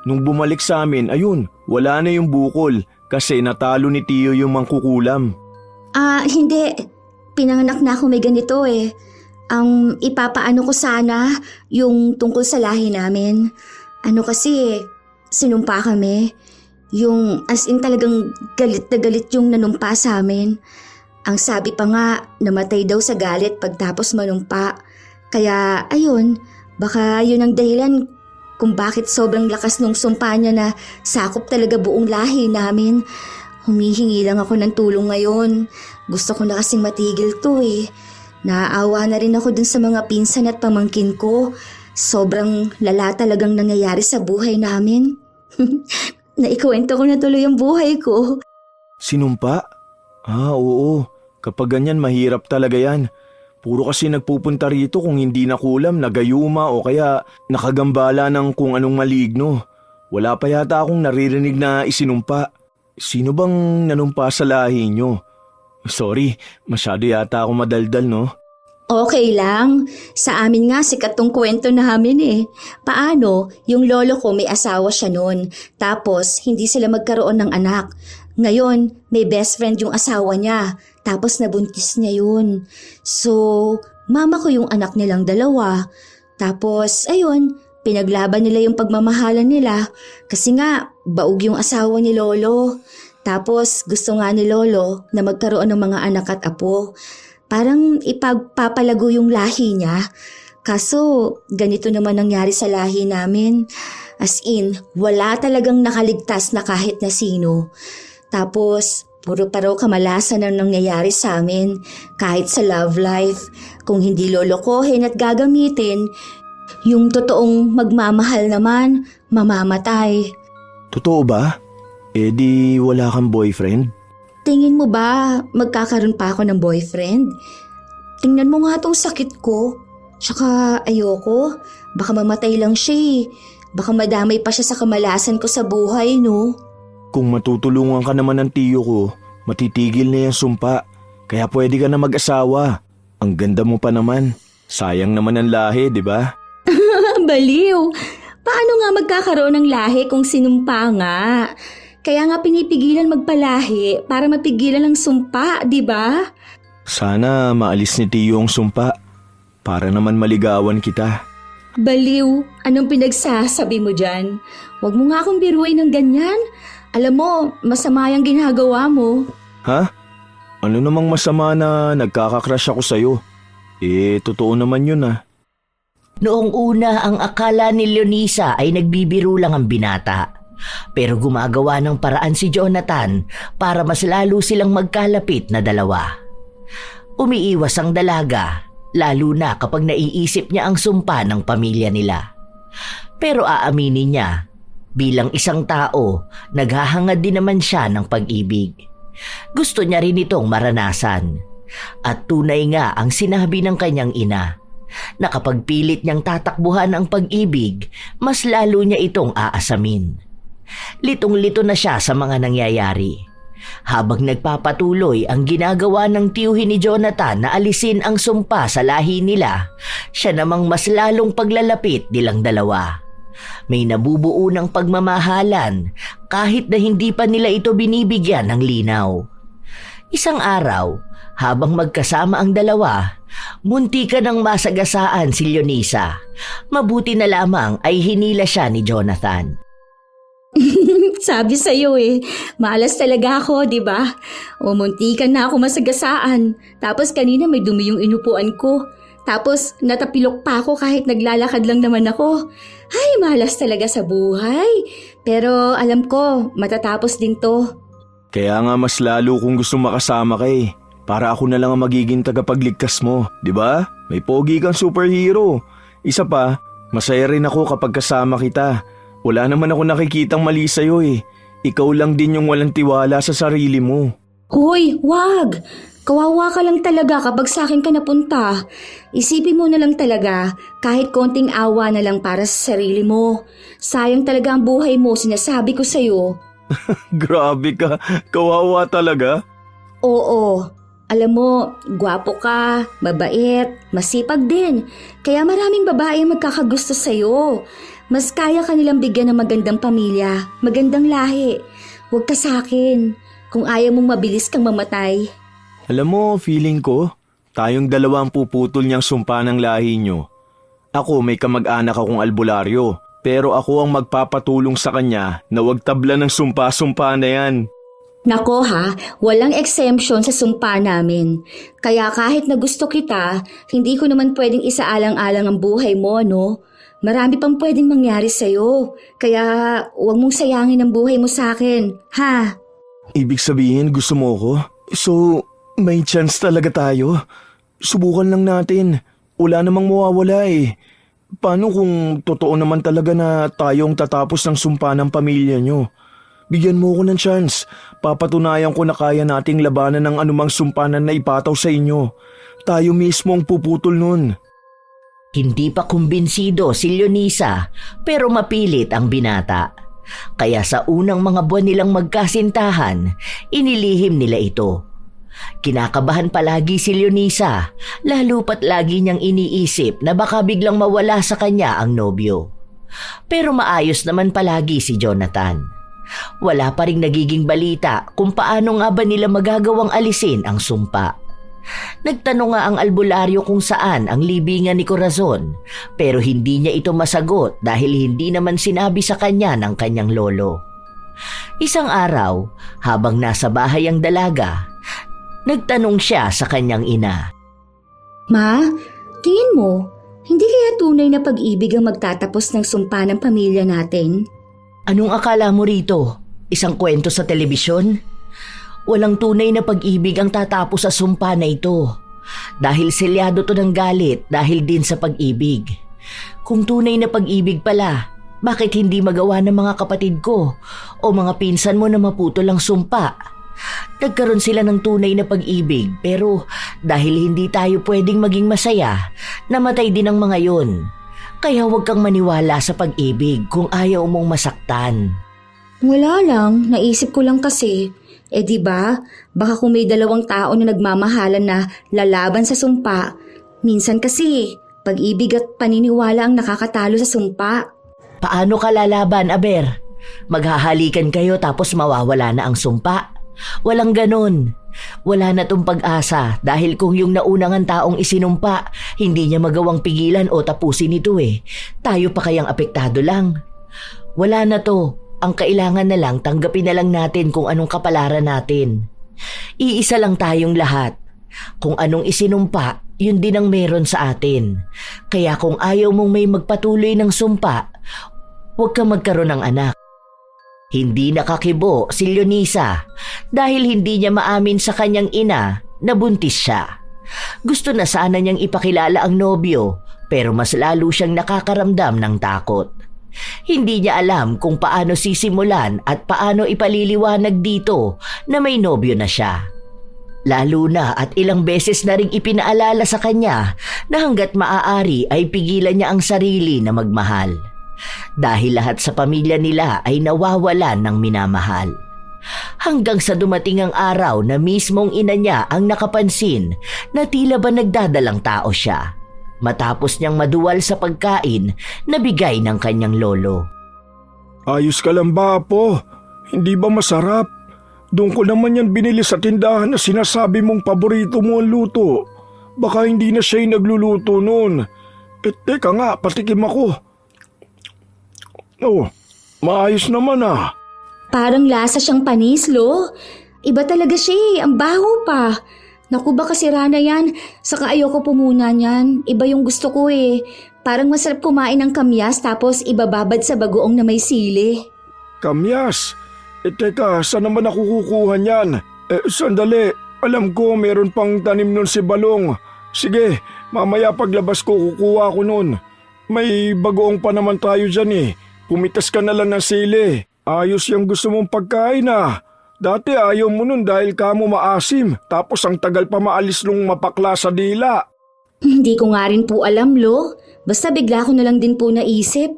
Nung bumalik sa amin, ayun, wala na yung bukol kasi natalo ni Tio yung mangkukulam. Hindi. Pinanganak na ako may ganito Ang ipapaano ko sana yung tungkol sa lahi namin. Kasi, sinumpa kami. Yung as in talagang galit na galit yung nanumpa sa amin. Ang sabi pa nga, namatay daw sa galit pagtapos manumpa. Kaya, ayun, baka yun ang dahilan kung bakit sobrang lakas nung sumpa niya na sakop talaga buong lahi namin. Humihingi lang ako ng tulong ngayon. Gusto ko na kasing matigil to Naaawa na rin ako dun sa mga pinsan at pamangkin ko. Sobrang lala talagang nangyayari sa buhay namin. Naikwento ko na tuloy ang buhay ko. Sinumpa? Oo. Kapag ganyan mahirap talaga yan. Puro kasi nagpupunta rito kung hindi nakulam, nagayuma o kaya nakagambala ng kung anong maligno. Wala pa yata akong naririnig na isinumpa. Sino bang nanumpa sa lahi nyo? Sorry, masyado yata ako madaldal no? Okay lang. Sa amin nga sikat tong kwento namin Paano? Yung lolo ko may asawa siya noon. Tapos hindi sila magkaroon ng anak. Ngayon, may best friend yung asawa niya. Tapos nabuntis niya yun. So, mama ko yung anak nilang dalawa. Tapos, ayun, pinaglaban nila yung pagmamahalan nila. Kasi nga, baog yung asawa ni lolo. Tapos gusto nga ni lolo na magkaroon ng mga anak at apo. Parang ipagpapalago yung lahi niya. Kaso ganito naman nangyari sa lahi namin. As in, wala talagang nakaligtas na kahit na sino. Tapos puro pa raw kamalasan ang nangyayari sa amin. Kahit sa love life, kung hindi lolokohin at gagamitin, yung totoong magmamahal naman, mamamatay. Totoo ba? Di wala kang boyfriend? Tingin mo ba magkakaroon pa ako ng boyfriend? Tingnan mo nga tong sakit ko. Tsaka ayoko, baka mamatay lang siya Baka madamay pa siya sa kamalasan ko sa buhay, no? Kung matutulungan ka naman ng tiyo ko, matitigil na yung sumpa. Kaya pwede ka na mag-asawa. Ang ganda mo pa naman. Sayang naman ang lahi, di ba? Baliw! Paano nga magkakaroon ng lahi kung sinumpa nga? Kaya nga pinipigilan magpalahi para mapigilan ang sumpa, di ba? Sana maalis ni Tiyo ang sumpa para naman maligawan kita. Baliw, anong pinagsasabi mo dyan? Huwag mo nga akong biruin ng ganyan. Alam mo, masama yung ginagawa mo. Ha? Ano namang masama na nagkakakrush ako sa'yo? Totoo naman yun Noong una, ang akala ni Leonisa ay nagbibiro lang ang binata. Pero gumagawa ng paraan si Jonathan para mas lalo silang magkalapit na dalawa. Umiiwas ang dalaga, lalo na kapag naiisip niya ang sumpa ng pamilya nila. Pero aaminin niya, Bilang isang tao, naghahangad din naman siya ng pag-ibig. Gusto niya rin itong maranasan. At tunay nga ang sinabi ng kanyang ina, na kapag pilit niyang tatakbuhan ang pag-ibig, mas lalo niya itong aasamin. Litong-lito na siya sa mga nangyayari. Habang nagpapatuloy ang ginagawa ng tiyuhin ni Jonathan na alisin ang sumpa sa lahi nila, siya namang mas lalong paglalapit nilang dalawa. May nabubuo ng pagmamahalan kahit na hindi pa nila ito binibigyan ng linaw. Isang araw, habang magkasama ang dalawa, muntika ng masagasaan si Leonisa. Mabuti na lamang ay hinila siya ni Jonathan. Sabi sa'yo malas talaga ako, di ba? Muntikan na ako masagasaan. Tapos kanina may dumi yung inupuan ko. Tapos natapilok pa ako kahit naglalakad lang naman ako. Ay, malas talaga sa buhay. Pero alam ko, matatapos din to. Kaya nga mas lalo kung gusto makasama ka eh. Para ako na lang ang magiging tagapagligtas mo, di ba? May pogi kang superhero. Isa pa, masaya rin ako kapag kasama kita. Wala naman ako nakikitang mali sa'yo eh. Ikaw lang din yung walang tiwala sa sarili mo. Hoy, wag! Kawawa ka lang talaga kapag sa akin ka napunta. Isipin mo na lang talaga, kahit konting awa na lang para sa sarili mo. Sayang talaga ang buhay mo, sinasabi ko sa'yo. Grabe ka, kawawa talaga. Oo, alam mo, gwapo ka, mabait, masipag din. Kaya maraming babae ang magkakagusto sa'yo. Mas kaya ka nilang bigyan ng magandang pamilya, magandang lahi. Huwag ka sa akin, kung ayaw mong mabilis kang mamatay. Alam mo, feeling ko, tayong dalawa ang puputol niyang sumpa ng lahi niyo. Ako may kamag-anak akong albularyo, pero ako ang magpapatulong sa kanya na wag tabla ng sumpa-sumpa na yan. Nako ha, walang exemption sa sumpa namin. Kaya kahit na gusto kita, hindi ko naman pwedeng isaalang-alang ang buhay mo, no? Marami pang pwedeng mangyari sa'yo. Kaya huwag mong sayangin ang buhay mo sa akin, ha? Ibig sabihin gusto mo ko? So, may chance talaga tayo? Subukan lang natin. Wala namang mawawala eh. Paano kung totoo naman talaga na tayong tatapos ng sumpa ng pamilya nyo? Bigyan mo ko ng chance. Papatunayan ko na kaya nating labanan ng anumang sumpanan na ipataw sa inyo. Tayo mismo ang puputol nun. Hindi pa kumbinsido si Leonisa pero mapilit ang binata. Kaya sa unang mga buwan nilang magkasintahan, inilihim nila ito. Kinakabahan palagi si Leonisa, lalo pat lagi niyang iniisip na baka biglang mawala sa kanya ang nobyo. Pero maayos naman palagi si Jonathan. Wala pa ring nagiging balita kung paano nga ba nila magagawang alisin ang sumpa. Nagtanong nga ang albularyo kung saan ang libingan ni Corazon, pero hindi niya ito masagot dahil hindi naman sinabi sa kanya ng kanyang lolo. Isang araw, habang nasa bahay ang dalaga, nagtanong siya sa kanyang ina. Ma, tingin mo, hindi kaya tunay na pag-ibig ang magtatapos ng sumpa ng pamilya natin? Anong akala mo rito? Isang kwento sa telebisyon? Walang tunay na pag-ibig ang tatapos sa sumpa na ito. Dahil selyado to ng galit dahil din sa pag-ibig. Kung tunay na pag-ibig pala, bakit hindi magawa ng mga kapatid ko o mga pinsan mo na maputol ang sumpa? Nagkaroon sila ng tunay na pag-ibig pero dahil hindi tayo pwedeng maging masaya, namatay din ang mga yon. Kaya huwag kang maniwala sa pag-ibig kung ayaw mong masaktan. Wala lang, naisip ko lang kasi. Di ba? Baka kung may dalawang tao na nagmamahalan na lalaban sa sumpa, minsan kasi pag-ibig at paniniwala ang nakakatalo sa sumpa. Paano ka lalaban, Aber? Maghahalikan kayo tapos mawawala na ang sumpa? Walang ganon. Wala na tong pag-asa dahil kung yung naunang taong isinumpa, hindi niya magawang pigilan o tapusin ito tayo pa kayang apektado lang. Wala na to. Ang kailangan na lang tanggapin na lang natin kung anong kapalaran natin. Iisa lang tayong lahat. Kung anong isinumpa, yun din ang meron sa atin. Kaya kung ayaw mong may magpatuloy ng sumpa, huwag kang magkaroon ng anak. Hindi nakakibo si Leonisa dahil hindi niya maamin sa kanyang ina na buntis siya. Gusto na sana niyang ipakilala ang nobyo pero mas lalo siyang nakakaramdam ng takot. Hindi niya alam kung paano sisimulan at paano ipaliliwanag dito na may nobyo na siya. Lalo na at ilang beses na ring ipinaalala sa kanya na hanggat maaari ay pigilan niya ang sarili na magmahal. Dahil lahat sa pamilya nila ay nawawalan ng minamahal. Hanggang sa dumating ang araw na mismong ina niya ang nakapansin na tila ba nagdadalang tao siya. Matapos niyang maduwal sa pagkain na bigay ng kanyang lolo. Ayos ka lang ba, Apo? Hindi ba masarap? Doon ko naman yan binili sa tindahan na sinasabi mong paborito mo ang luto. Baka hindi na siya yung nagluluto noon. Teka nga, patikim ako. Oh, maayos naman ah. Parang lasa siyang panis, Lo. Iba talaga siya eh. Ang baho pa. Naku, baka sira na yan. Saka ayoko po muna niyan. Iba yung gusto ko eh. Parang masarap kumain ng kamyas tapos ibababad sa bagoong na may sili. Kamyas? Teka, saan naman ako kukuha niyan? Sandali, alam ko meron pang tanim nun si Balong. Sige, mamaya paglabas ko kukuha ko nun. May bagoong pa naman tayo dyan eh. Pumitas ka na lang ng sili. Ayos yung gusto mong pagkain ah. Dati ayaw mo nun dahil kamo maasim, tapos ang tagal pa maalis nung mapakla sa dila. Hindi ko nga rin po alam, Lo. Basta bigla ko na lang din po naisip.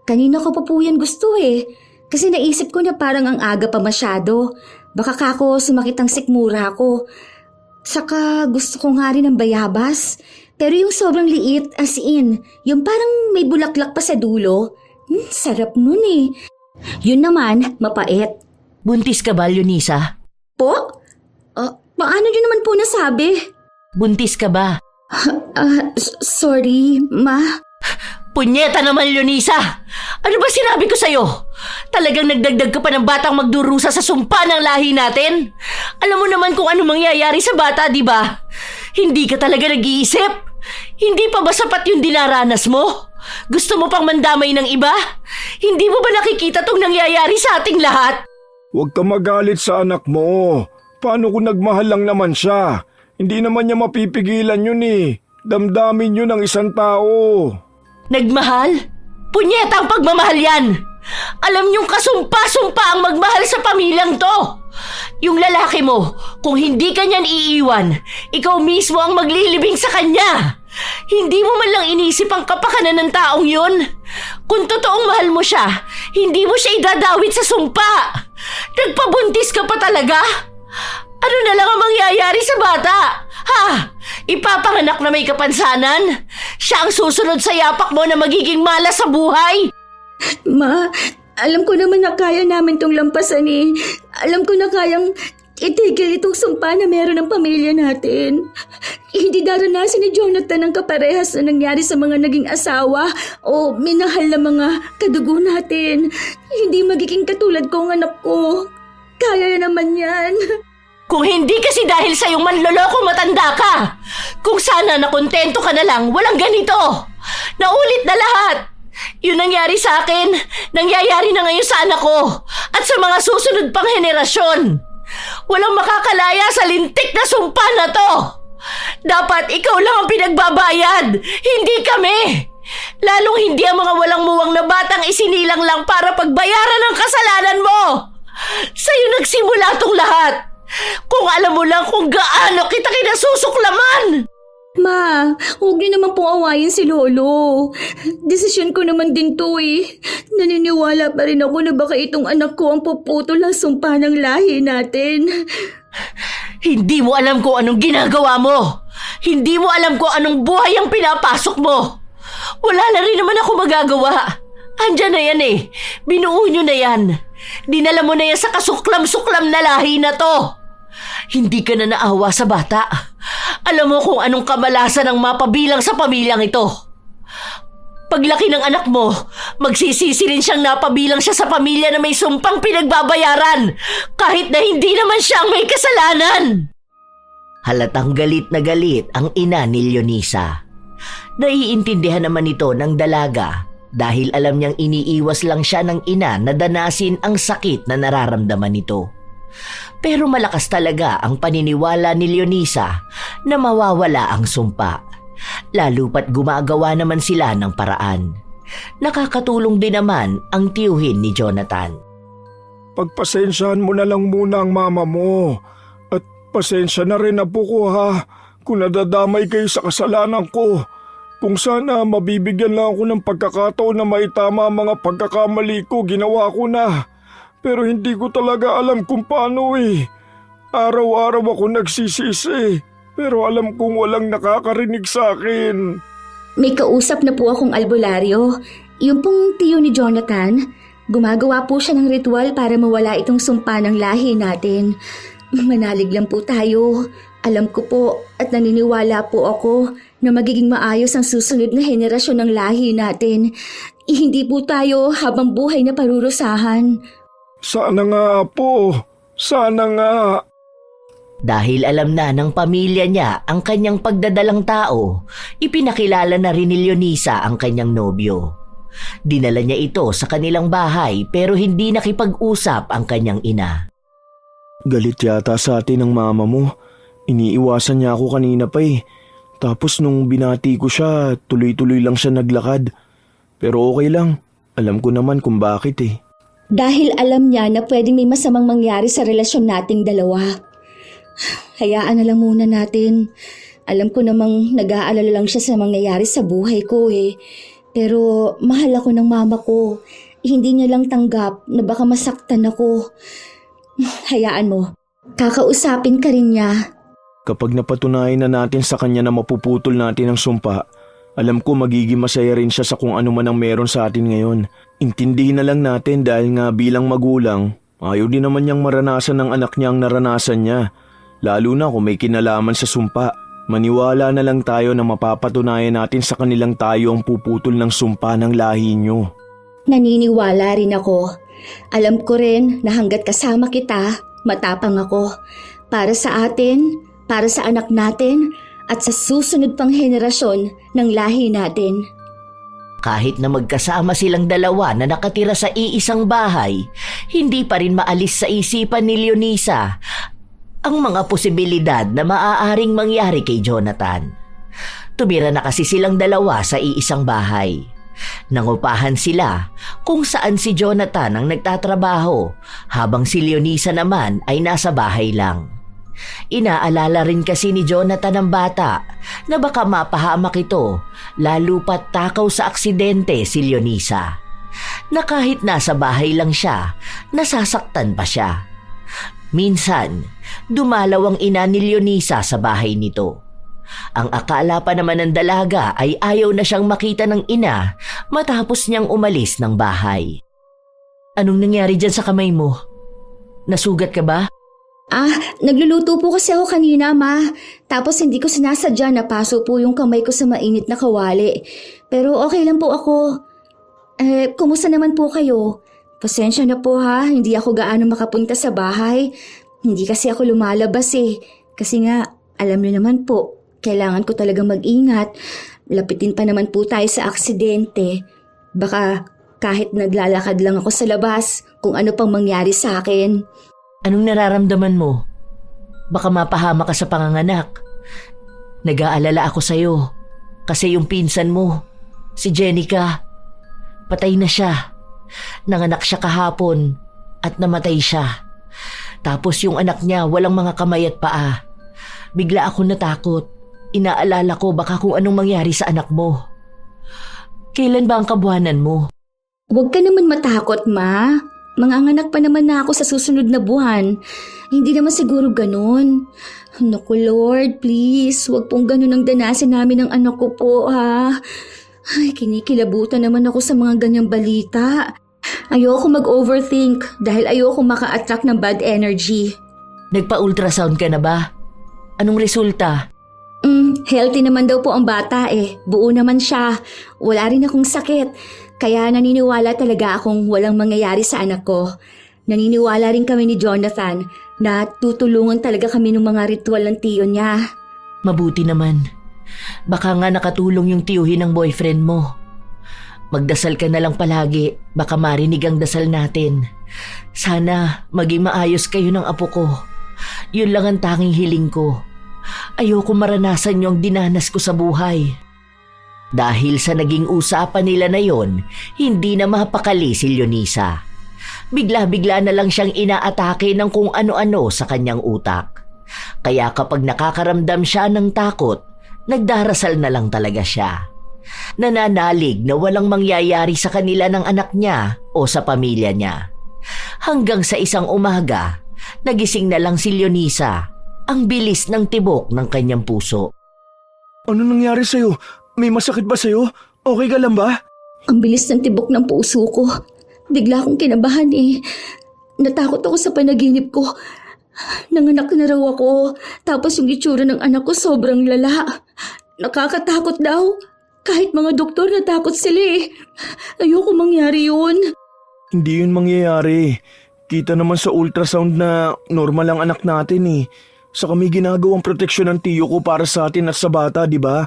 Kanina ko pa po yan gusto eh. Kasi naisip ko na parang ang aga pa masyado. Baka kako sumakit ang sikmura ko. Saka gusto ko nga rin ng bayabas. Pero yung sobrang liit, as in, yung parang may bulaklak pa sa dulo. Sarap nun eh. Yun naman, mapait. Buntis ka ba, Leonisa? Po? Paano nyo naman po nasabi? Buntis ka ba? Sorry, Ma. Punyeta naman, Leonisa! Ano ba sinabi ko sa'yo? Talagang nagdagdag ka pa ng batang magdurusa sa sumpa ng lahi natin? Alam mo naman kung ano mangyayari sa bata, di ba? Hindi ka talaga nag-iisip? Hindi pa ba sapat yung dinaranas mo? Gusto mo pang mandamay ng iba? Hindi mo ba nakikita tong nangyayari sa ating lahat? Huwag ka magalit sa anak mo. Paano kung nagmahal lang naman siya? Hindi naman niya mapipigilan yun eh. Damdamin yun ng isang tao. Nagmahal? Punyeta ang pagmamahal yan! Alam niyong kasumpa-sumpa ang magmahal sa pamilyang to! Yung lalaki mo, kung hindi ka niyan iiwan, ikaw mismo ang maglilibing sa kanya! Hindi mo man lang inisip ang kapakanan ng taong yun. Kung totoong mahal mo siya, hindi mo siya idadawit sa sumpa. Nagpabuntis ka pa talaga? Ano na lang ang mangyayari sa bata? Ha? Ipapanganak na may kapansanan? Siya ang susunod sa yapak mo na magiging malas sa buhay? Ma, alam ko naman na kaya namin tong lampasan eh. Alam ko na kayang itigil itong sumpa na meron ng pamilya natin. Hindi daranasin ni Jonathan ang kaparehas na nangyari sa mga naging asawa o minahal na mga kadugo natin. Hindi magiging katulad ko ang anak ko. Kaya naman yan. Kung hindi kasi dahil sa iyong manloloko matanda ka. Kung sana nakontento ka na lang, walang ganito. Naulit na lahat. Yun nangyari sa akin, nangyayari na ngayon sa anak ko at sa mga susunod pang henerasyon. Walang makakalaya sa lintik na sumpa na to. Dapat ikaw lang ang pinagbabayad, hindi kami. Lalong hindi ang mga walang muwang na batang isinilang lang para pagbayaran ang kasalanan mo. Sa'yo nagsimula tong lahat. Kung alam mo lang kung gaano kita kinasusuklaman. Ma, huwag niyo naman pong awayin si Lolo. Desisyon ko naman din to eh. Naniniwala pa rin ako na baka itong anak ko ang puputol ng sumpa ng lahi natin. Hindi mo alam kung anong ginagawa mo. Hindi mo alam kung anong buhay ang pinapasok mo. Wala na rin naman ako magagawa. Andyan na yan eh. Binuo nyo na yan. Dinala mo na yan sa kasuklam-suklam na lahi na to. Hindi ka na naawa sa bata. Alam mo kung anong kamalasan ang mapabilang sa pamilyang ito. Paglaki ng anak mo, magsisisi rin siyang napabilang siya sa pamilya na may sumpang pinagbabayaran kahit na hindi naman siya ang may kasalanan. Halatang galit na galit ang ina ni Leonisa. Naiintindihan naman ito ng dalaga dahil alam niyang iniiwas lang siya ng ina na danasin ang sakit na nararamdaman nito. Pero malakas talaga ang paniniwala ni Leonisa na mawawala ang sumpa. Lalo pat gumagawa naman sila ng paraan. Nakakatulong din naman ang tiyuhin ni Jonathan. Pagpasensyahan mo na lang muna ang mama mo. At pasensya na rin apo ko ha, kung nadadamay kayo sa kasalanan ko. Kung sana mabibigyan lang ako ng pagkakataon na maitama ang mga pagkakamali ko, ginawa ko na. Pero hindi ko talaga alam kung paano eh. Araw-araw ako nagsisisi, pero alam kong walang nakakarinig sa akin. May kausap na po akong albularyo. Yung pong tiyo ni Jonathan, gumagawa po siya ng ritual para mawala itong sumpa ng lahi natin. Manalig lang po tayo. Alam ko po at naniniwala po ako na magiging maayos ang susunod na henerasyon ng lahi natin. Hindi po tayo habang buhay na parurusahan. Sana nga po, sana nga. Dahil alam na ng pamilya niya ang kanyang pagdadalang tao, ipinakilala na rin ni Leonisa ang kanyang nobyo. Dinala niya ito sa kanilang bahay pero hindi nakipag-usap ang kanyang ina. Galit yata sa atin ang mama mo. Iniiwasan niya ako kanina pa eh. Tapos nung binati ko siya, tuloy-tuloy lang siya naglakad. Pero okay lang, alam ko naman kung bakit eh. Dahil alam niya na pwedeng may masamang mangyari sa relasyon nating dalawa. Hayaan na lang muna natin. Alam ko namang nag-aalala lang siya sa mangyayari sa buhay ko eh. Pero mahal ako ng mama ko. Hindi niya lang tanggap na baka masaktan ako. Hayaan mo. Kakausapin ka rin niya. Kapag napatunayan na natin sa kanya na mapuputol natin ang sumpa, alam ko magiging masaya rin siya sa kung ano man ang meron sa atin ngayon. Intindihin na lang natin dahil nga bilang magulang, ayaw din naman niyang maranasan ng anak niya ang naranasan niya. Lalo na kung may kinalaman sa sumpa. Maniwala na lang tayo na mapapatunayan natin sa kanilang tayo ang puputol ng sumpa ng lahi niyo. Naniniwala rin ako. Alam ko rin na hanggat kasama kita, matapang ako. Para sa atin, para sa anak natin, at sa susunod pang henerasyon ng lahi natin. Kahit na magkasama silang dalawa na nakatira sa iisang bahay, hindi pa rin maalis sa isipan ni Leonisa ang mga posibilidad na maaaring mangyari kay Jonathan. Tumira na kasi silang dalawa sa iisang bahay. Nangupahan sila kung saan si Jonathan ang nagtatrabaho habang si Leonisa naman ay nasa bahay lang. Inaalala rin kasi ni Jonathan ang bata na baka mapahamak ito lalo pat takaw sa aksidente si Leonisa. Na kahit nasa bahay lang siya, nasasaktan pa siya. Minsan, dumalaw ang ina ni Leonisa sa bahay nito. Ang akala pa naman ng dalaga ay ayaw na siyang makita ng ina matapos niyang umalis ng bahay. Anong nangyari dyan sa kamay mo? Nasugat ka ba? Nagluluto po kasi ako kanina, ma. Tapos hindi ko sinasadya na paso po yung kamay ko sa mainit na kawali. Pero okay lang po ako. Kumusta naman po kayo? Pasensya na po ha, hindi ako gaano makapunta sa bahay. Hindi kasi ako lumalabas eh. Kasi nga, alam niyo naman po, kailangan ko talaga mag-ingat. Lapitin pa naman po tayo sa aksidente. Baka kahit naglalakad lang ako sa labas, kung ano pang mangyari sa akin. Anong nararamdaman mo? Baka mapahama ka sa panganganak. Nag-aalala ako sa'yo. Kasi yung pinsan mo, si Jenica, patay na siya. Nanganak siya kahapon at namatay siya. Tapos yung anak niya walang mga kamay at paa. Bigla ako natakot. Inaalala ko baka kung anong mangyari sa anak mo. Kailan ba ang kabuhanan mo? Huwag ka naman matakot, ma. Manganganak pa naman na ako sa susunod na buwan. Hindi naman siguro ganun. Naku Lord, please, huwag pong ganun ang danasin namin ng anak ko po, ha. Ay, kinikilabutan naman ako sa mga ganyang balita. Ayoko mag-overthink dahil ayoko maka-attract ng bad energy. Nagpa-ultrasound ka na ba? Anong resulta? Healthy naman daw po ang bata eh. Buo naman siya. Wala rin akong sakit. Kaya naniniwala talaga akong walang mangyayari sa anak ko. Naniniwala rin kami ni Jonathan na tutulungan talaga kami ng mga ritual ng tiyo niya. Mabuti naman. Baka nga nakatulong yung tiyuhin ng boyfriend mo. Magdasal ka na lang palagi, baka marinig ang dasal natin. Sana maging maayos kayo ng apo ko. Yun lang ang tanging hiling ko. Ayoko maranasan yung dinanas ko sa buhay. Dahil sa naging usapan nila na yon, hindi na mapakali si Leonisa. Bigla-bigla na lang siyang inaatake ng kung ano-ano sa kanyang utak. Kaya kapag nakakaramdam siya ng takot, nagdarasal na lang talaga siya. Nananalig na walang mangyayari sa kanila ng anak niya o sa pamilya niya. Hanggang sa isang umaga, nagising na lang si Leonisa, ang bilis ng tibok ng kanyang puso. Ano nangyari sa'yo? May masakit ba sa'yo? Okay ka lang ba? Ang bilis ng tibok ng puso ko. Bigla akong kinabahan eh. Natakot ako sa panaginip ko. Nanganak na raw ako. Tapos yung itsura ng anak ko sobrang lala. Nakakatakot daw. Kahit mga doktor natakot sila eh. Ayoko mangyari yun. Hindi yun mangyayari. Kita naman sa ultrasound na normal ang anak natin eh. Saka may ginagawang proteksyon ng tiyo ko para sa atin at sa bata, di ba?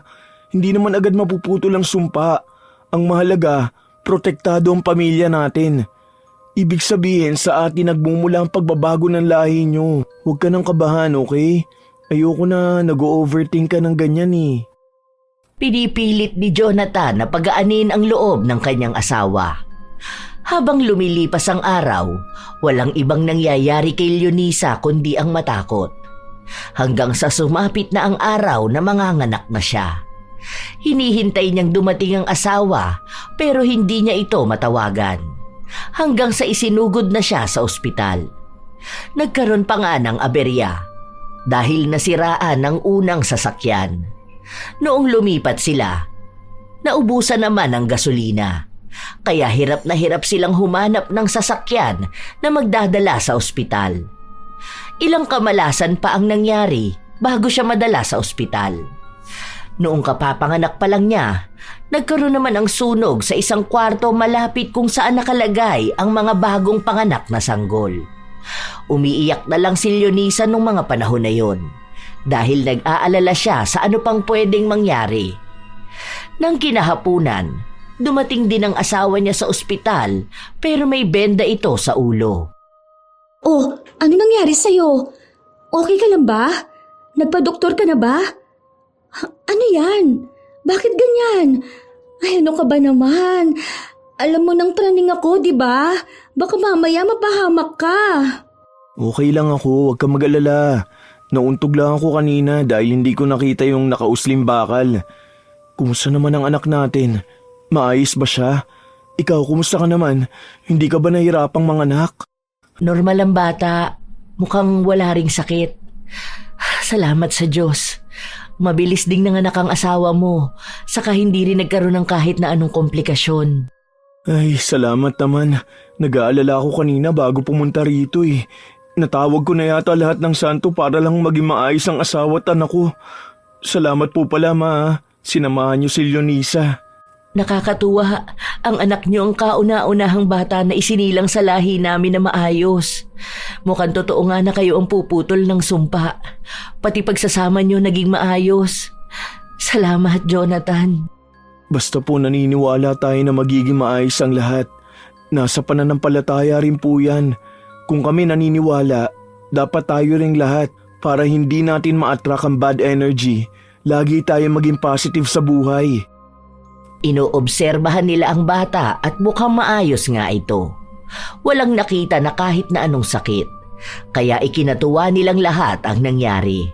Hindi naman agad mapuputol ang sumpa. Ang mahalaga, protektado ang pamilya natin. Ibig sabihin sa atin nagmumula ang pagbabago ng lahi nyo. Huwag ka nang kabahan, okay? Ayoko na nag-overthink ka ng ganyan eh. Pinipilit ni Jonathan na pagaanin ang loob ng kanyang asawa. Habang lumilipas ang araw, walang ibang nangyayari kay Leonisa kundi ang matakot. Hanggang sa sumapit na ang araw na manganganak na siya. Hinihintay niyang dumating ang asawa pero hindi niya ito matawagan. Hanggang sa isinugod na siya sa ospital. Nagkaroon pa nga ng aberya dahil nasiraan ang unang sasakyan. Noong lumipat sila, naubusan naman ang gasolina. Kaya hirap na hirap silang humanap ng sasakyan na magdadala sa ospital. Ilang kamalasan pa ang nangyari bago siya madala sa ospital. Noong kapapanganak pa lang niya, nagkaroon naman ang sunog sa isang kwarto malapit kung saan nakalagay ang mga bagong panganak na sanggol. Umiiyak na lang si Leonisa nung mga panahon na yon dahil nag-aalala siya sa ano pang pwedeng mangyari. Nang kinahapunan, dumating din ang asawa niya sa ospital pero may benda ito sa ulo. Oh, ano nangyari sa'yo? Okay ka lang ba? Nagpa-doktor ka na ba? Ano yan? Bakit ganyan? Ay, ano ka ba naman? Alam mo nang praning ako, di ba? Baka mamaya mapahamak ka. Okay lang ako, huwag kang mag-alala. Nauntog lang ako kanina dahil hindi ko nakita yung nakauslim bakal. Kumusta naman ang anak natin? Maayos ba siya? Ikaw, kumusta ka naman? Hindi ka ba nahirapang manganak? Normal ang bata. Mukhang wala ring sakit. Salamat sa Diyos. Mabilis ding nanganak ang asawa mo. Saka hindi rin nagkaroon ng kahit na anong komplikasyon. Ay, salamat naman. Nag-aalala ako kanina bago pumunta rito eh. Natawag ko na yata lahat ng santo para lang maging maayos ang asawa at anak ko. Salamat po pala ma. Sinamahan niyo si Leonisa. Nakakatuwa, ang anak niyo ang kauna-unahang bata na isinilang sa lahi namin na maayos. Mukhang totoo nga na kayo ang puputol ng sumpa. Pati pagsasama niyo naging maayos. Salamat, Jonathan. Basta po naniniwala tayo na magiging maayos ang lahat. Nasa pananampalataya rin po yan. Kung kami naniniwala, dapat tayo ring lahat para hindi natin ma-attract ang bad energy. Lagi tayo maging positive sa buhay. Inoobserbahan nila ang bata at mukhang maayos nga ito. Walang nakita na kahit na anong sakit, kaya ikinatuwa nilang lahat ang nangyari.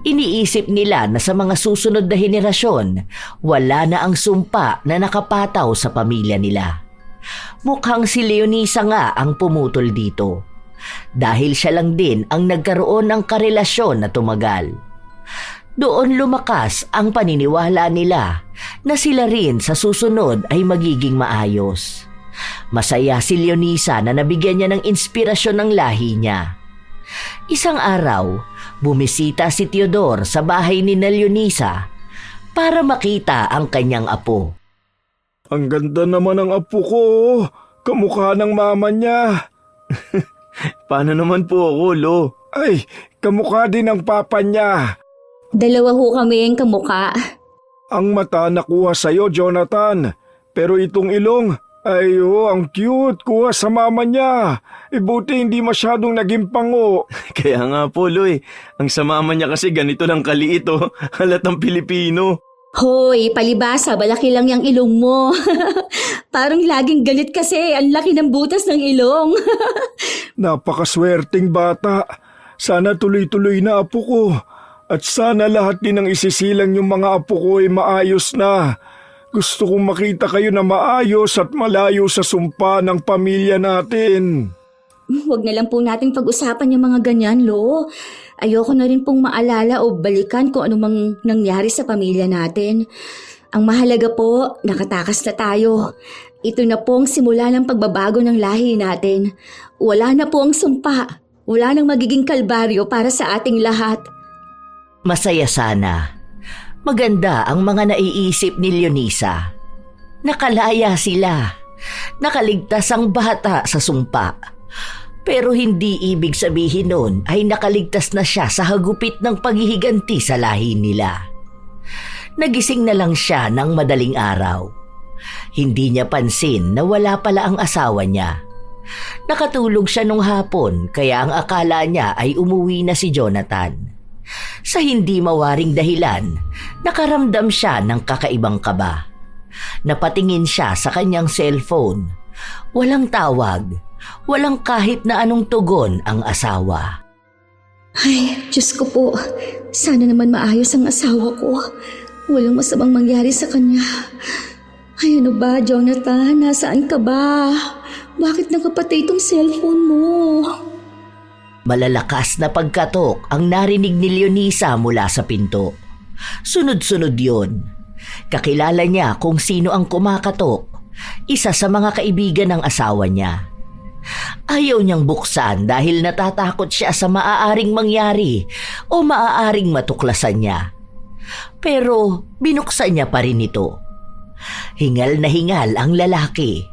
Iniisip nila na sa mga susunod na henerasyon, wala na ang sumpa na nakapataw sa pamilya nila. Mukhang si Leonisa nga ang pumutol dito, dahil siya lang din ang nagkaroon ng karelasyon na tumagal. Doon lumakas ang paniniwala nila na sila rin sa susunod ay magiging maayos. Masaya si Leonisa na nabigyan niya ng inspirasyon ng lahi niya. Isang araw, bumisita si Teodor sa bahay ni Leonisa para makita ang kanyang apo. Ang ganda naman ng apo ko. Kamukha ng mama niya. Paano naman po ako, Lo? Ay, kamukha din ng papa niya. Dalawa ho kami ang kamuka. Ang mata nakuha sa'yo, Jonathan. Pero itong ilong, ay ang cute. Kuha sa mama niya. Buti hindi masyadong naging pango. Kaya nga po, Loy. Ang sa mama niya kasi ganito lang kaliit oh. Halatang Pilipino. Hoy, palibasa, malaki lang yung ilong mo. Parang laging galit kasi, ang laki ng butas ng ilong. Napakaswerteng bata. Sana tuloy-tuloy na apo ko. At sana lahat din ng isisilang yung mga apo ko ay maayos na. Gusto kong makita kayo na maayos at malayo sa sumpa ng pamilya natin. Huwag na lang po nating pag-usapan yung mga ganyan, Lo. Ayoko na rin pong maalala o balikan kung anumang nangyari sa pamilya natin. Ang mahalaga po, nakatakas na tayo. Ito na po ang simula ng pagbabago ng lahi natin. Wala na po ang sumpa. Wala nang magiging kalbaryo para sa ating lahat. Masaya sana. Maganda ang mga naiisip ni Leonisa. Nakalaya sila. Nakaligtas ang bata sa sumpa. Pero hindi ibig sabihin nun ay nakaligtas na siya sa hagupit ng paghihiganti sa lahi nila. Nagising na lang siya ng madaling araw. Hindi niya pansin na wala pala ang asawa niya. Nakatulog siya nung hapon kaya ang akala niya ay umuwi na si Jonathan. Sa hindi mawaring dahilan, nakaramdam siya ng kakaibang kaba. Napatingin siya sa kanyang cellphone. Walang tawag, walang kahit na anong tugon ang asawa. Ay, Diyos ko po. Sana naman maayos ang asawa ko. Walang masamang mangyari sa kanya. Ay, ano ba, Jonathan? Nasaan ka ba? Bakit nakapatay itong cellphone mo? Malalakas na pagkatok ang narinig ni Leonisa mula sa pinto. Sunod-sunod yun. Kakilala niya kung sino ang kumakatok. Isa sa mga kaibigan ng asawa niya. Ayaw niyang buksan dahil natatakot siya sa maaaring mangyari o maaaring matuklasan niya. Pero binuksan niya pa rin ito. Hingal na hingal ang lalaki.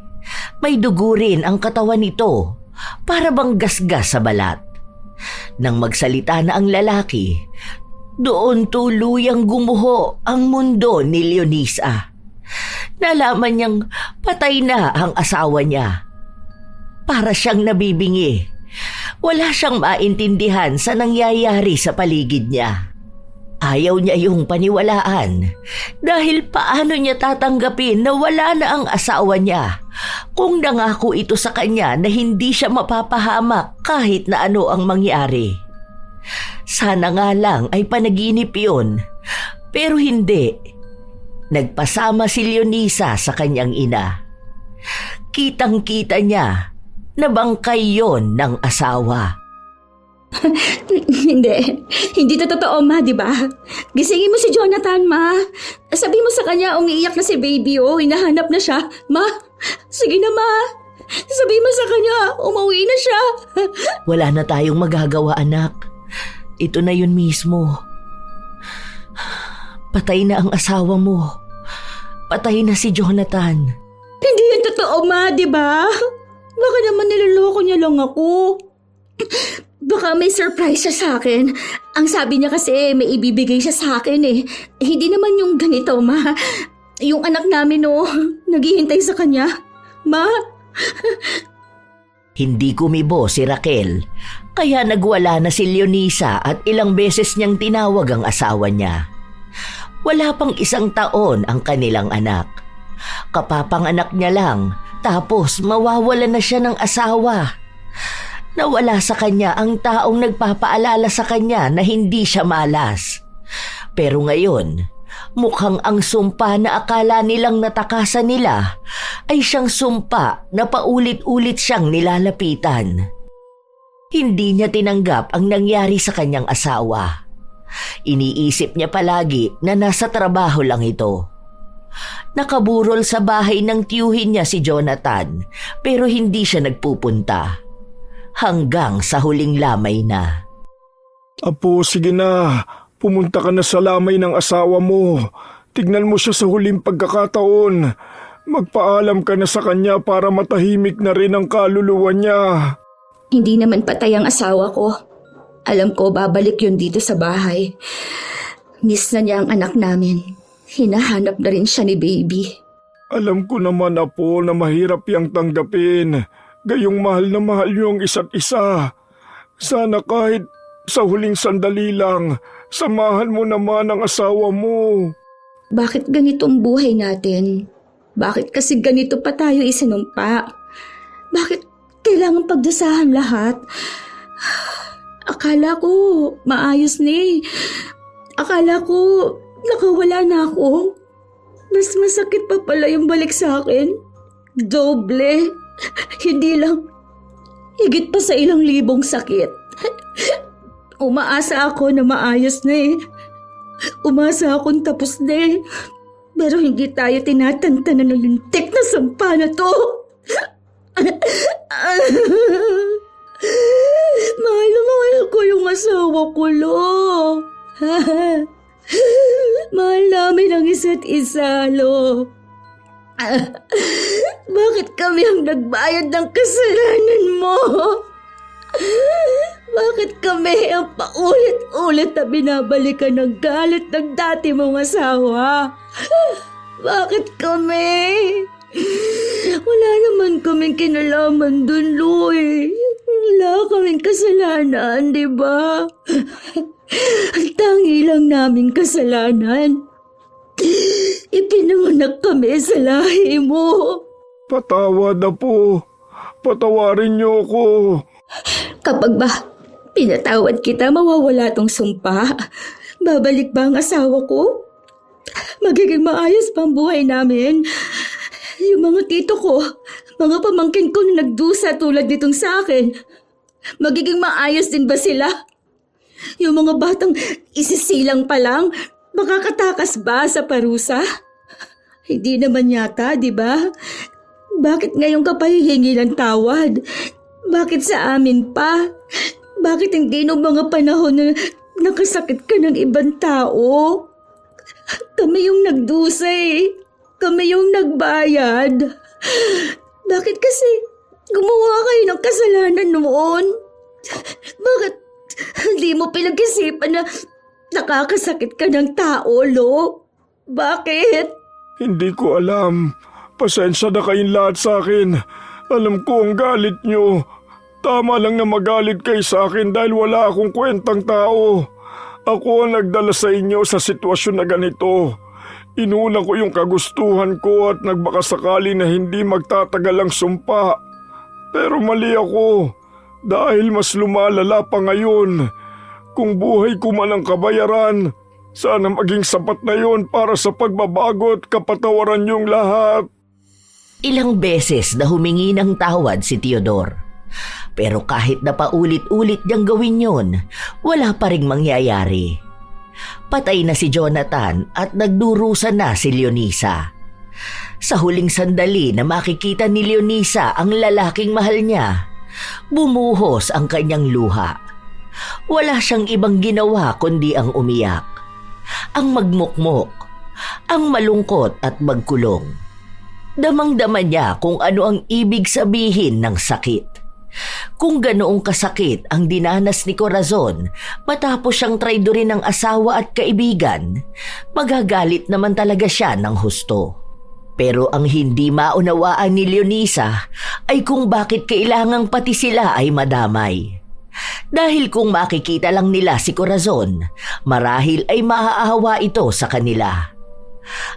May dugo rin ang katawan nito, para bang gasgas sa balat. Nang magsalita na ang lalaki, doon tuluyang gumuho ang mundo ni Leonisa. Nalaman niyang patay na ang asawa niya. Para siyang nabibingi. Wala siyang maintindihan sa nangyayari sa paligid niya. Ayaw niya yung paniwalaan dahil paano niya tatanggapin na wala na ang asawa niya kung nangako ito sa kanya na hindi siya mapapahamak kahit na ano ang mangyari. Sana nga lang ay panaginip yun, pero hindi. Nagpasama si Leonisa sa kanyang ina. Kitang-kita niya na bangkay yon ng asawa. Hindi to totoo, Ma, di ba? Gisingin mo si Jonathan, Ma. Sabi mo sa kanya, umiiyak na si baby, oh. Hinahanap na siya. Ma, sige na, Ma. Sabi mo sa kanya, umuwi na siya. Wala na tayong magagawa, anak. Ito na yun mismo. Patay na ang asawa mo. Patay na si Jonathan. Hindi yan totoo, Ma, di ba? Baka naman niloloko niya lang ako. Baka may surprise siya sa akin. Ang sabi niya kasi may ibibigay siya sa akin eh. Hindi naman yung ganito, Ma. Yung anak namin, oh, naghihintay sa kanya. Ma? Hindi kumibo si Raquel, kaya nagwala na si Leonisa at ilang beses niyang tinawag ang asawa niya. Wala pang 1 taon ang kanilang anak. Kapapanganak niya lang, tapos mawawala na siya ng asawa. Nawala sa kanya ang taong nagpapaalala sa kanya na hindi siya malas. Pero ngayon, mukhang ang sumpa na akala nilang natakasan nila ay siyang sumpa na paulit-ulit siyang nilalapitan. Hindi niya tinanggap ang nangyari sa kanyang asawa. Iniisip niya palagi na nasa trabaho lang ito. Nakaburol sa bahay ng tiyuhin niya si Jonathan pero hindi siya nagpupunta. Hanggang sa huling lamay na. Apo, sige na. Pumunta ka na sa lamay ng asawa mo. Tignan mo siya sa huling pagkakataon. Magpaalam ka na sa kanya para matahimik na rin ang kaluluwa niya. Hindi naman patay ang asawa ko. Alam ko babalik yun dito sa bahay. Miss na niya ang anak namin. Hinahanap na rin siya ni baby. Alam ko naman, Apo, na mahirap yang tanggapin. Gayong mahal na mahal yung isa't isa. Sana kahit sa huling sandali lang, samahan mo naman ang asawa mo. Bakit ganito ang buhay natin? Bakit kasi ganito pa tayo isinumpa? Bakit kailangan pagdusahan lahat? Akala ko maayos na eh. Akala ko nakawala na ako. Mas masakit pa pala yung balik sa akin. Doble. Hindi lang. Higit pa sa ilang libong sakit. Umaasa ako na maayos na eh. Umasa akong tapos na eh. Pero hindi tayo tinatantanan ng lintik na sampa na to. Mahal na mahal ko yung asawa ko, Lo. Mahal namin ang isa't isa, Lo. Bakit kami ang nagbayad ng kasalanan mo? Bakit kami ang paulit-ulit na binabalikan ng galit ng dati mong asawa? Bakit kami? Wala naman kaming kinalaman dun, Loy. Wala kaming kasalanan, di ba? Ang tangi lang naming kasalanan. Ipinanganak kami sa lahi mo. Patawad na po. Patawarin niyo ako. Kapag ba pinatawad kita, mawawala tong sumpa? Babalik ba ang asawa ko? Magiging maayos pa ang buhay namin? Yung mga tito ko, mga pamangkin ko na nagdusa tulad nitong sa akin, magiging maayos din ba sila? Yung mga batang isisilang pa lang, makakatakas ba sa parusa? Hindi naman yata, di ba? Bakit ngayon ka pa hihingi ng tawad? Bakit sa amin pa? Bakit hindi nung mga panahon na nakasakit ka ng ibang tao? Kami yung nagdusa eh. Kami yung nagbayad. Bakit kasi gumawa kayo ng kasalanan noon? Bakit hindi mo pinag-isipan na nakakasakit ka ng tao, Lo? Bakit? Hindi ko alam. Pasensya na kayong lahat sa akin. Alam ko ang galit nyo. Tama lang na magalit kayo sa akin dahil wala akong kwentang tao. Ako ang nagdala sa inyo sa sitwasyon na ganito. Inuna ko yung kagustuhan ko at nagbakasakali na hindi magtatagal ang sumpa. Pero mali ako dahil mas lumalala pa ngayon. Kung buhay ko man ang kabayaran, sana maging sapat na yon para sa pagbabago at kapatawaran niyong lahat. Ilang beses na humingi ng tawad si Teodor. Pero kahit na paulit-ulit niyang gawin yun, wala pa ring mangyayari. Patay na si Jonathan at nagdurusa na si Leonisa. Sa huling sandali na makikita ni Leonisa ang lalaking mahal niya, bumuhos ang kanyang luha. Wala siyang ibang ginawa kundi ang umiyak, ang magmukmok, ang malungkot at magkulong. Damang-dama niya kung ano ang ibig sabihin ng sakit. Kung ganoong kasakit ang dinanas ni Corazon matapos siyang traidorin ng asawa at kaibigan, magagalit naman talaga siya ng husto. Pero ang hindi maunawaan ni Leonisa ay kung bakit kailangang pati sila ay madamay. Dahil kung makikita lang nila si Corazon, marahil ay maaawa ito sa kanila.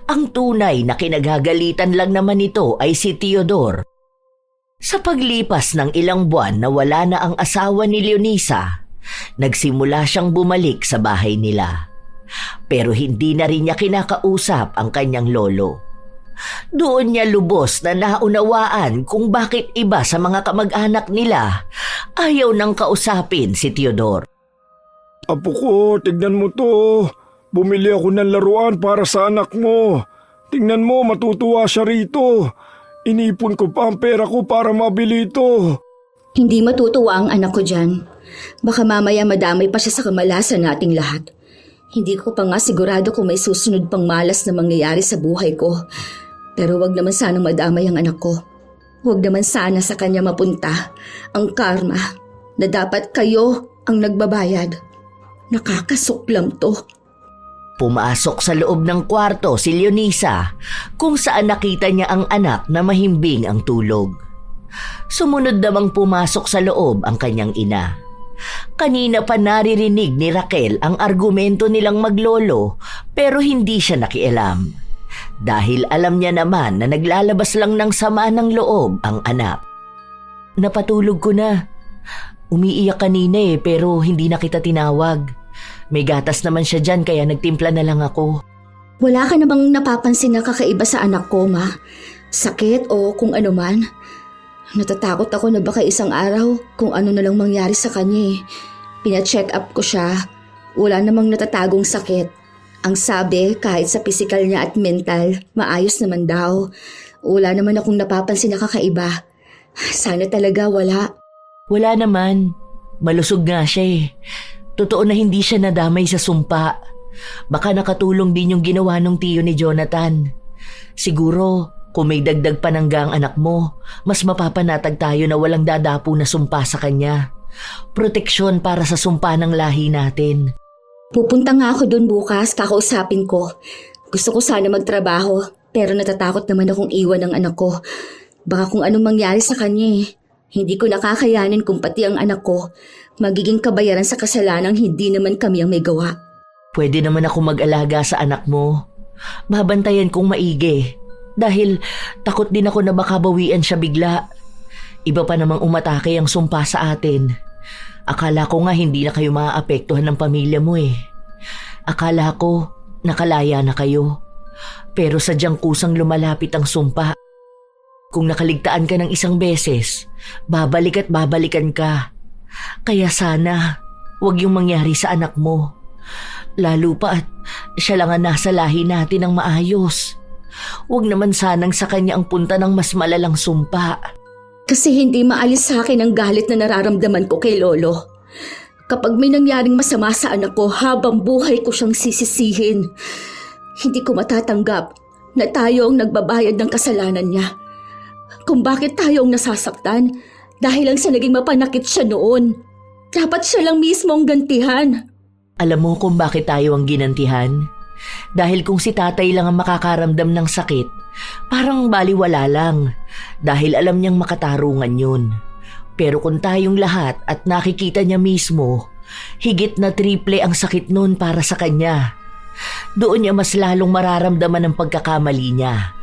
Ang tunay na kinagagalitan lang naman ito ay si Teodor. Sa paglipas ng ilang buwan na wala na ang asawa ni Leonisa, nagsimula siyang bumalik sa bahay nila. Pero hindi na rin niya kinakausap ang kanyang lolo. Doon niya lubos na naunawaan kung bakit iba sa mga kamag-anak nila ayaw nang kausapin si Teodor. Apo ko, tignan mo to. Bumili ako ng laruan para sa anak mo. Tingnan mo, matutuwa siya rito. Inipon ko pa ang pera ko para mabili ito. Hindi matutuwa ang anak ko dyan. Baka mamaya madamay pa siya sa kamalasan nating lahat. Hindi ko pa nga sigurado kung may susunod pang malas na mangyayari sa buhay ko. Pero wag naman sanang madamay ang anak ko. Wag naman sana sa kanya mapunta ang karma na dapat kayo ang nagbabayad. Nakakasuklam to. Pumasok sa loob ng kwarto si Leonisa kung saan nakita niya ang anak na mahimbing ang tulog. Sumunod namang pumasok sa loob ang kanyang ina. Kanina pa naririnig ni Raquel ang argumento nilang maglolo pero hindi siya nakialam. Dahil alam niya naman na naglalabas lang ng sama ng loob ang anak. Napatulog ko na. Umiiyak kanina pero hindi na kita tinawag. May gatas naman siya dyan kaya nagtimpla na lang ako. Wala ka namang napapansin na kakaiba sa anak ko, Ma? Sakit o kung ano man? Natatakot ako na baka isang araw kung ano na lang mangyari sa kanya. Pina-check up ko siya. Wala namang natatagong sakit. Ang sabi, kahit sa physical niya at mental, maayos naman daw. Wala naman akong napapansin na kakaiba. Sana talaga wala. Wala naman. Malusog nga siya. Totoo na hindi siya nadamay sa sumpa. Baka nakatulong din yung ginawa ng tiyo ni Jonathan. Siguro, kung may dagdag panangga ang anak mo, mas mapapanatag tayo na walang dadapo na sumpa sa kanya. Proteksyon para sa sumpa ng lahi natin. Pupunta nga ako doon bukas, kakausapin ko. Gusto ko sana magtrabaho, pero natatakot naman akong iwan ng anak ko. Baka kung anong mangyari sa kanya. Hindi ko nakakayanin kung pati ang anak ko magiging kabayaran sa kasalanang hindi naman kami ang may gawa. Pwede naman ako mag-alaga sa anak mo. Babantayan kong maigi. Dahil takot din ako na baka bawian siya bigla. Iba pa namang umatake ang sumpa sa atin. Akala ko nga hindi na kayo maaapektuhan ng pamilya mo . Akala ko nakalaya na kayo. Pero sadyang kusang lumalapit ang sumpa. Kung nakaligtaan ka ng isang beses, babalik at babalikan ka. Kaya sana, wag yung mangyari sa anak mo. Lalo pa at siya lang ang nasa lahi natin ng maayos. Huwag naman sanang sa kanya ang punta ng mas malalang sumpa. Kasi hindi maalis sa akin ang galit na nararamdaman ko kay Lolo. Kapag may nangyaring masama sa anak ko, habang buhay ko siyang sisisihin. Hindi ko matatanggap na tayo ang nagbabayad ng kasalanan niya. Kung bakit tayo ang nasasaktan, dahil lang sa naging mapanakit siya noon. Dapat siya lang mismo ang gantihan. Alam mo kung bakit tayo ang ginantihan? Dahil kung si tatay lang ang makakaramdam ng sakit, parang baliwala lang. Dahil alam niyang makatarungan yun. Pero kung tayong lahat at nakikita niya mismo, higit na triple ang sakit nun para sa kanya. Doon niya mas lalong mararamdaman ang pagkakamali niya.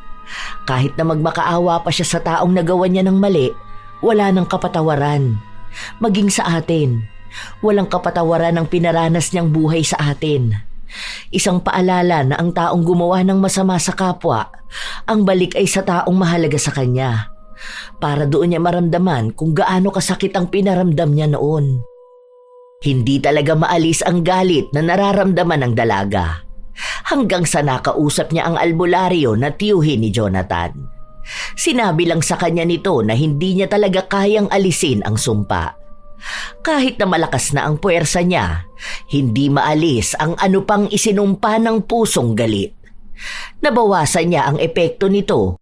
Kahit na magmakaawa pa siya sa taong nagawa niya ng mali, wala nang kapatawaran. Maging sa atin, walang kapatawaran ang pinaranas niyang buhay sa atin. Isang paalala na ang taong gumawa ng masama sa kapwa, ang balik ay sa taong mahalaga sa kanya. Para doon niya maramdaman kung gaano kasakit ang pinaramdam niya noon. Hindi talaga maalis ang galit na nararamdaman ng dalaga. Hanggang sa nakausap niya ang albularyo na tiyuhin ni Jonathan. Sinabi lang sa kanya nito na hindi niya talaga kayang alisin ang sumpa. Kahit na malakas na ang puwersa niya, hindi maalis ang ano pang isinumpa ng pusong galit. Nabawasan niya ang epekto nito,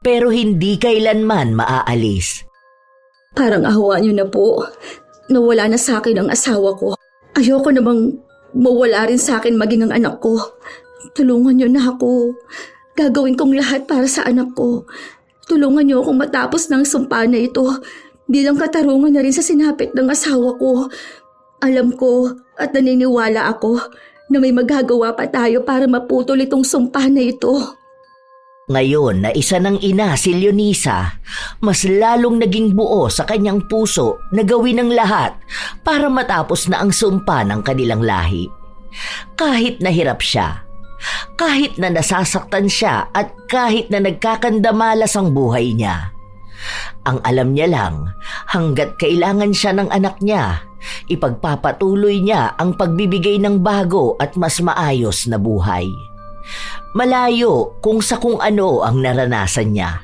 pero hindi kailanman maaalis. Parang awa niyo na po. Nawala na sa akin ang asawa ko. Ayoko namang mawala rin sa akin maging ang anak ko. Tulungan niyo na ako. Gagawin kong lahat para sa anak ko. Tulungan niyo akong matapos ng sumpa na ito. Bilang katarungan na rin sa sinapit ng asawa ko. Alam ko at naniniwala ako na may magagawa pa tayo para maputol itong sumpa na ito. Ngayon na isa ng ina si Leonisa, mas lalong naging buo sa kanyang puso na gawin ang lahat para matapos na ang sumpa ng kanilang lahi. Kahit nahirap siya, kahit na nasasaktan siya at kahit na nagkakandamalas ang buhay niya. Ang alam niya lang, hanggat kailangan siya ng anak niya, ipagpapatuloy niya ang pagbibigay ng bago at mas maayos na buhay. Malayo kung sa kung ano ang naranasan niya.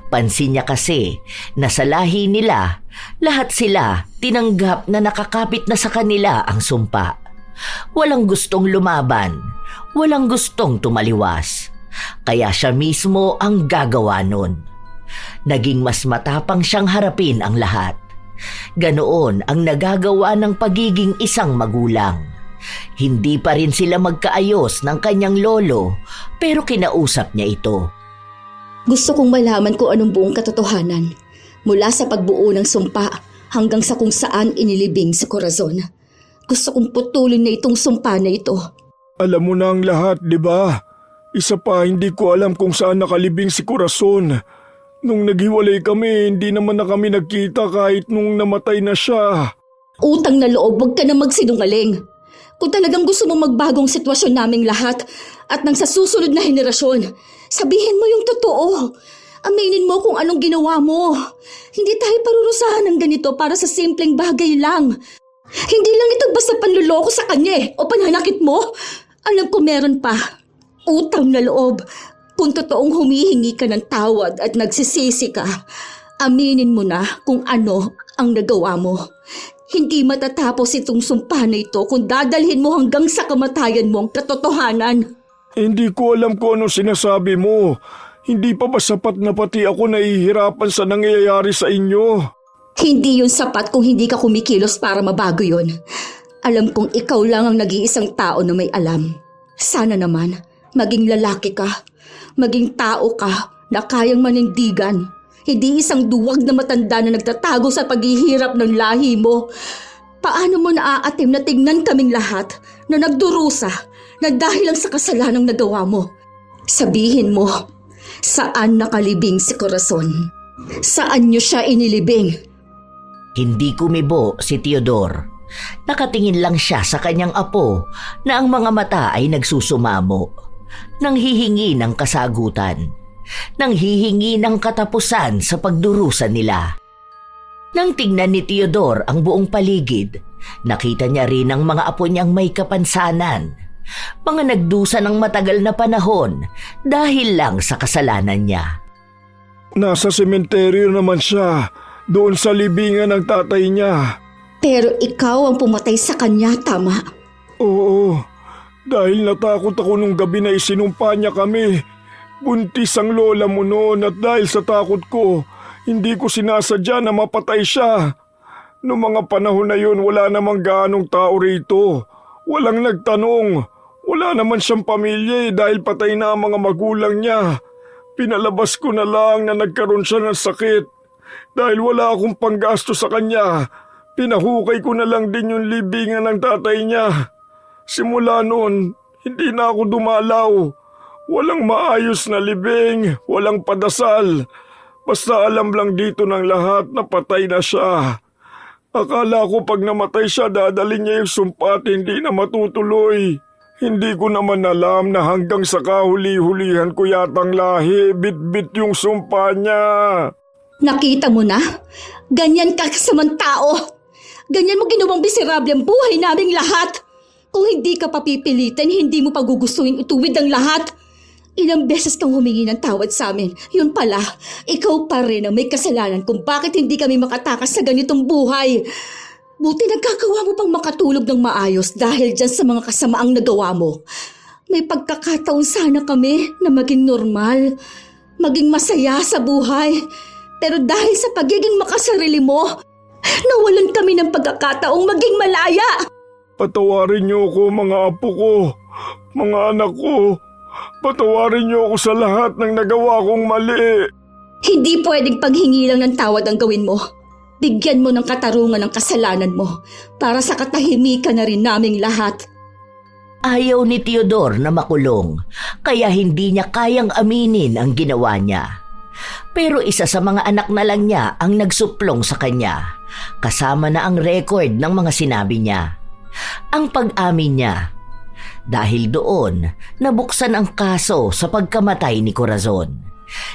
Pansin niya kasi na sa lahi nila, lahat sila tinanggap na nakakapit na sa kanila ang sumpa. Walang gustong lumaban, walang gustong tumaliwas. Kaya siya mismo ang gagawa nun. Naging mas matapang siyang harapin ang lahat. Ganoon ang nagagawa ng pagiging isang magulang. Hindi pa rin sila magkaayos ng kanyang lolo, pero kinausap niya ito. Gusto kong malaman kung anong buong katotohanan. Mula sa pagbuo ng sumpa hanggang sa kung saan inilibing si Corazon. Gusto kong putulin na itong sumpa na ito. Alam mo na ang lahat, di ba? Isa pa, hindi ko alam kung saan nakalibing si Corazon. Nung naghiwalay kami, hindi naman na kami nagkita kahit nung namatay na siya. Utang na loob, huwag ka na magsinungaling. Kung talagang gusto mong magbagong sitwasyon naming lahat at nang sa susunod na henerasyon, sabihin mo yung totoo. Aminin mo kung anong ginawa mo. Hindi tayo parurusahan ng ganito para sa simpleng bagay lang. Hindi lang ito basta panluloko sa kanya o pananakit mo. Alam ko meron pa. Utang na loob. Kung totoong humihingi ka ng tawad at nagsisisi ka, aminin mo na kung ano ang nagawa mo. Hindi matatapos itong sumpa na ito kung dadalhin mo hanggang sa kamatayan mo ang katotohanan. Hindi ko alam kung anong sinasabi mo. Hindi pa ba sapat na pati ako nahihirapan sa nangyayari sa inyo? Hindi yun sapat kung hindi ka kumikilos para mabago yun. Alam kong ikaw lang ang nag-iisang tao na may alam. Sana naman, maging lalaki ka, maging tao ka na kayang manindigan. Hindi isang duwag na matanda na nagtatago sa paghihirap ng lahi mo. Paano mo naaatim na tingnan kaming lahat na nagdurusa na dahil lang sa kasalanang nagawa mo? Sabihin mo, saan nakalibing si Corazon? Saan niyo siya inilibing? Hindi kumibo si Teodor. Nakatingin lang siya sa kanyang apo na ang mga mata ay nagsusumamo. Nanghihingi ng kasagutan. Nanghihingi ng katapusan sa pagdurusa nila. Nang tingnan ni Teodor ang buong paligid, nakita niya rin ang mga apo niyang may kapansanan. Mga nagdusa ng matagal na panahon dahil lang sa kasalanan niya. Nasa sementeryo naman siya, doon sa libingan ng tatay niya. Pero ikaw ang pumatay sa kanya, tama? Oo, dahil natakot ako nung gabi na isinumpa niya kami. Buntis ang lola mo noon at dahil sa takot ko, hindi ko sinasadya na mapatay siya. Noong mga panahon na yun, wala namang gaanong tao rito. Walang nagtanong. Wala naman siyang pamilya dahil patay na ang mga magulang niya. Pinalabas ko na lang na nagkaroon siya ng sakit. Dahil wala akong panggasto sa kanya, pinahukay ko na lang din yung libingan ng tatay niya. Simula noon, hindi na ako dumalaw. Walang maayos na libing, walang padasal. Basta alam lang dito ng lahat na patay na siya. Akala ko pag namatay siya, dadalhin niya yung sumpa at hindi na matutuloy. Hindi ko naman alam na hanggang sa kahuli-hulihan ko yatang lahi, bit-bit yung sumpa niya. Nakita mo na? Ganyan ka kasamang tao. Ganyan mo ginawang miserable ang buhay naming lahat. Kung hindi ka papipilitan, hindi mo pagugustuhin ituwid ang lahat. Ilang beses kang humingi ng tawad sa amin. Yun pala, ikaw pa rin ang may kasalanan kung bakit hindi kami makatakas sa ganitong buhay. Buti nagkagawa mo pang makatulog ng maayos dahil dyan sa mga kasamaang nagawa mo. May pagkakataon sana kami na maging normal, maging masaya sa buhay. Pero dahil sa pagiging makasarili mo, nawalan kami ng pagkakataong maging malaya. Patawarin niyo ako mga apo ko, mga anak ko. Patawarin niyo ako sa lahat ng nagawa kong mali. Hindi pwedeng paghingi lang ng tawad ang gawin mo. Bigyan mo ng katarungan ang kasalanan mo para sa katahimikan na rin naming lahat. Ayaw ni Teodor na makulong, kaya hindi niya kayang aminin ang ginawa niya. Pero isa sa mga anak na lang niya ang nagsuplong sa kanya, kasama na ang record ng mga sinabi niya. Ang pag-amin niya. Dahil doon, nabuksan ang kaso sa pagkamatay ni Corazon.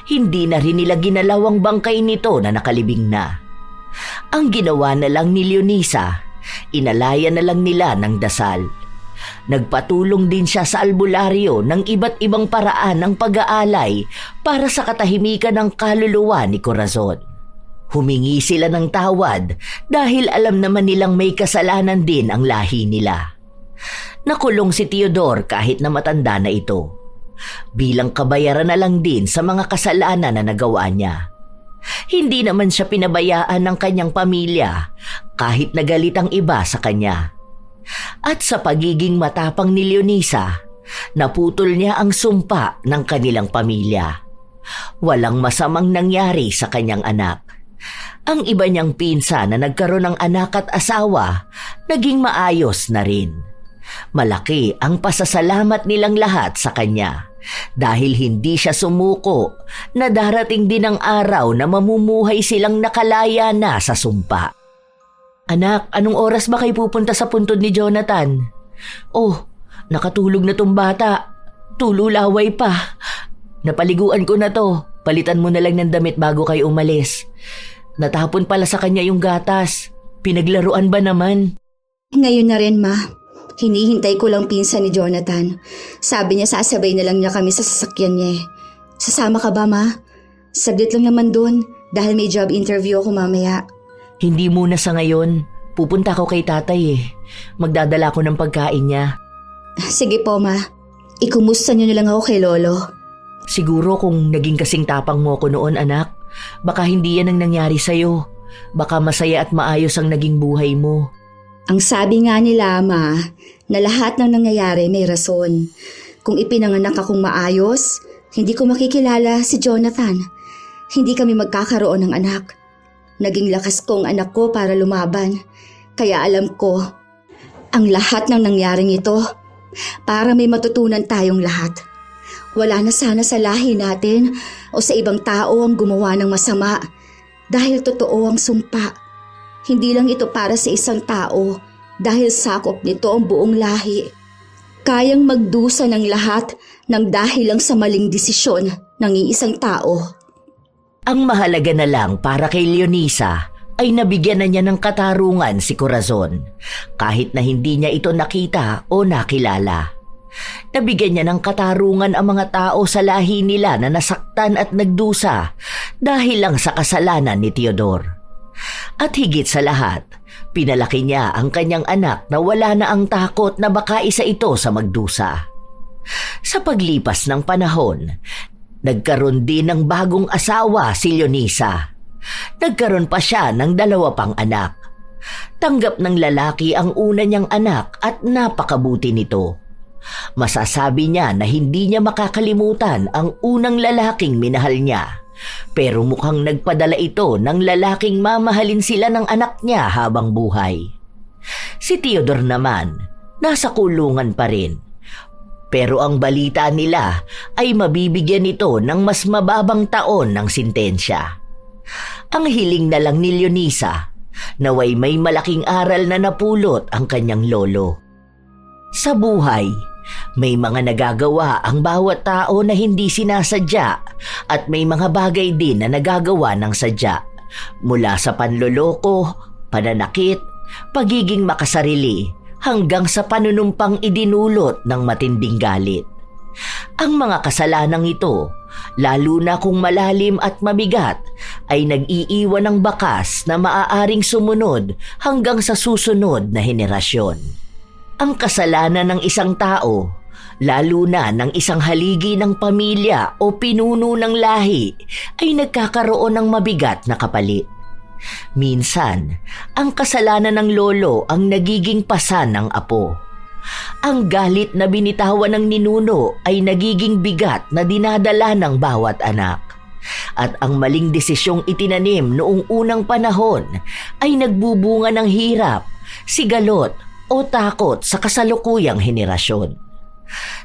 Hindi na rin nila ginalaw ang bangkay nito na nakalibing na. Ang ginawa na lang ni Leonisa, inalaya na lang nila ng dasal. Nagpatulong din siya sa albularyo ng iba't ibang paraan ng pag-aalay para sa katahimikan ng kaluluwa ni Corazon. Humingi sila ng tawad dahil alam naman nilang may kasalanan din ang lahi nila. Nakulong si Teodor kahit na matanda na ito. Bilang kabayaran na lang din sa mga kasalanan na nagawa niya. Hindi naman siya pinabayaan ng kanyang pamilya kahit nagalit ang iba sa kanya. At sa pagiging matapang ni Leonisa, naputol niya ang sumpa ng kanilang pamilya. Walang masamang nangyari sa kanyang anak. Ang iba niyang pinsan na nagkaroon ng anak at asawa, naging maayos na rin. Malaki ang pasasalamat nilang lahat sa kanya dahil hindi siya sumuko na darating din ang araw na mamumuhay silang nakalaya na sa sumpa. Anak, anong oras ba kayo pupunta sa puntod ni Jonathan? Oh, nakatulog na tong bata. Tululaway pa. Napaliguan ko na to. Palitan mo na lang ng damit bago kayo umalis. Natapon pala sa kanya yung gatas. Pinaglaruan ba naman? Ngayon na rin, Ma. Hinihintay ko lang pinsan ni Jonathan. Sabi niya sasabay na lang niya kami sa sasakyan niya. Sasama ka ba, Ma? Saglit lang naman dun dahil may job interview ako mamaya. Hindi muna sa ngayon. Pupunta ako kay tatay eh. Magdadala ko ng pagkain niya. Sige po, Ma. Ikumusta niyo na lang ako kay Lolo. Siguro kung naging kasing tapang mo ko noon, anak, baka hindi yan ang nangyari sa'yo. Baka masaya at maayos ang naging buhay mo. Ang sabi nga nila, Ma, na lahat ng nangyayari may rason. Kung ipinanganak akong maayos, hindi ko makikilala si Jonathan. Hindi kami magkakaroon ng anak. Naging lakas ko ang anak ko para lumaban. Kaya alam ko, ang lahat ng nangyaring ito, para may matutunan tayong lahat. Wala na sana sa lahi natin o sa ibang tao ang gumawa ng masama dahil totoo ang sumpa. Hindi lang ito para sa isang tao dahil sakop nito ang buong lahi. Kayang magdusa ng lahat ng dahil lang sa maling desisyon ng iisang tao. Ang mahalaga na lang para kay Leonisa ay nabigyan na niya ng katarungan si Corazon kahit na hindi niya ito nakita o nakilala. Nabigyan niya ng katarungan ang mga tao sa lahi nila na nasaktan at nagdusa dahil lang sa kasalanan ni Teodor. At higit sa lahat, pinalaki niya ang kanyang anak na wala na ang takot na baka isa ito sa magdusa. Sa paglipas ng panahon, nagkaroon din ng bagong asawa si Leonisa. Nagkaroon pa siya ng 2 pang anak. Tanggap ng lalaki ang una niyang anak at napakabuti nito. Masasabi niya na hindi niya makakalimutan ang unang lalaking minahal niya, pero mukhang nagpadala ito ng lalaking mamahalin sila ng anak niya habang buhay. Si Teodor naman, nasa kulungan pa rin. Pero ang balita nila ay mabibigyan ito ng mas mababang taon ng sintensya. Ang hiling na lang ni Leonisa, naway may malaking aral na napulot ang kanyang lolo. Sa buhay, may mga nagagawa ang bawat tao na hindi sinasadya at may mga bagay din na nagagawa ng sadya. Mula sa panloloko, pananakit, pagiging makasarili, hanggang sa panunumpang idinulot ng matinding galit. Ang mga kasalanang ito, lalo na kung malalim at mabigat, ay nag-iiwan ng bakas na maaaring sumunod hanggang sa susunod na henerasyon. Ang kasalanan ng isang tao, lalo na ng isang haligi ng pamilya o pinuno ng lahi, ay nagkakaroon ng mabigat na kapalit. Minsan, ang kasalanan ng lolo ang nagiging pasan ng apo. Ang galit na binitawan ng ninuno ay nagiging bigat na dinadala ng bawat anak. At ang maling desisyong itinanim noong unang panahon ay nagbubunga ng hirap, sigalot o takot sa kasalukuyang henerasyon.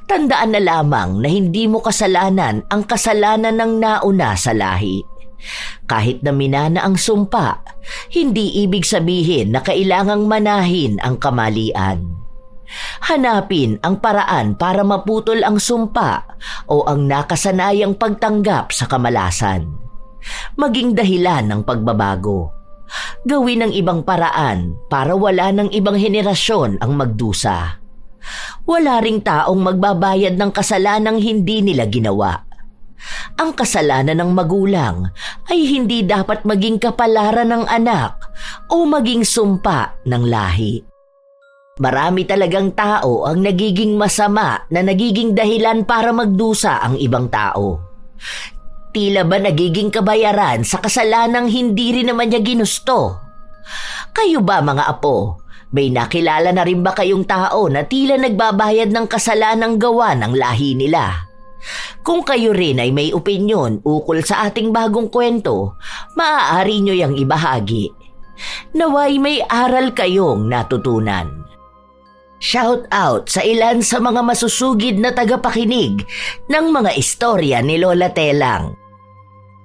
Tandaan na lamang na hindi mo kasalanan ang kasalanan ng nauna sa lahi. Kahit na minana ang sumpa, hindi ibig sabihin na kailangang manahin ang kamalian. Hanapin ang paraan para maputol ang sumpa o ang nakasanayang pagtanggap sa kamalasan. Maging dahilan ng pagbabago. Gawin ang ibang paraan para wala ng ibang henerasyon ang magdusa. Wala ring taong magbabayad ng kasalanang hindi nila ginawa. Ang kasalanan ng magulang ay hindi dapat maging kapalaran ng anak o maging sumpa ng lahi. Marami talagang tao ang nagiging masama na nagiging dahilan para magdusa ang ibang tao. Tila ba nagiging kabayaran sa kasalanang hindi rin naman niya ginusto? Kayo ba mga apo, may nakilala na rin ba kayong tao na tila nagbabayad ng kasalanang gawa ng lahi nila? Kung kayo rin ay may opinyon ukol sa ating bagong kwento, maaari nyo yang ibahagi. Naway may aral kayong natutunan. Shout out sa ilan sa mga masusugid na tagapakinig ng mga istorya ni Lola Telang.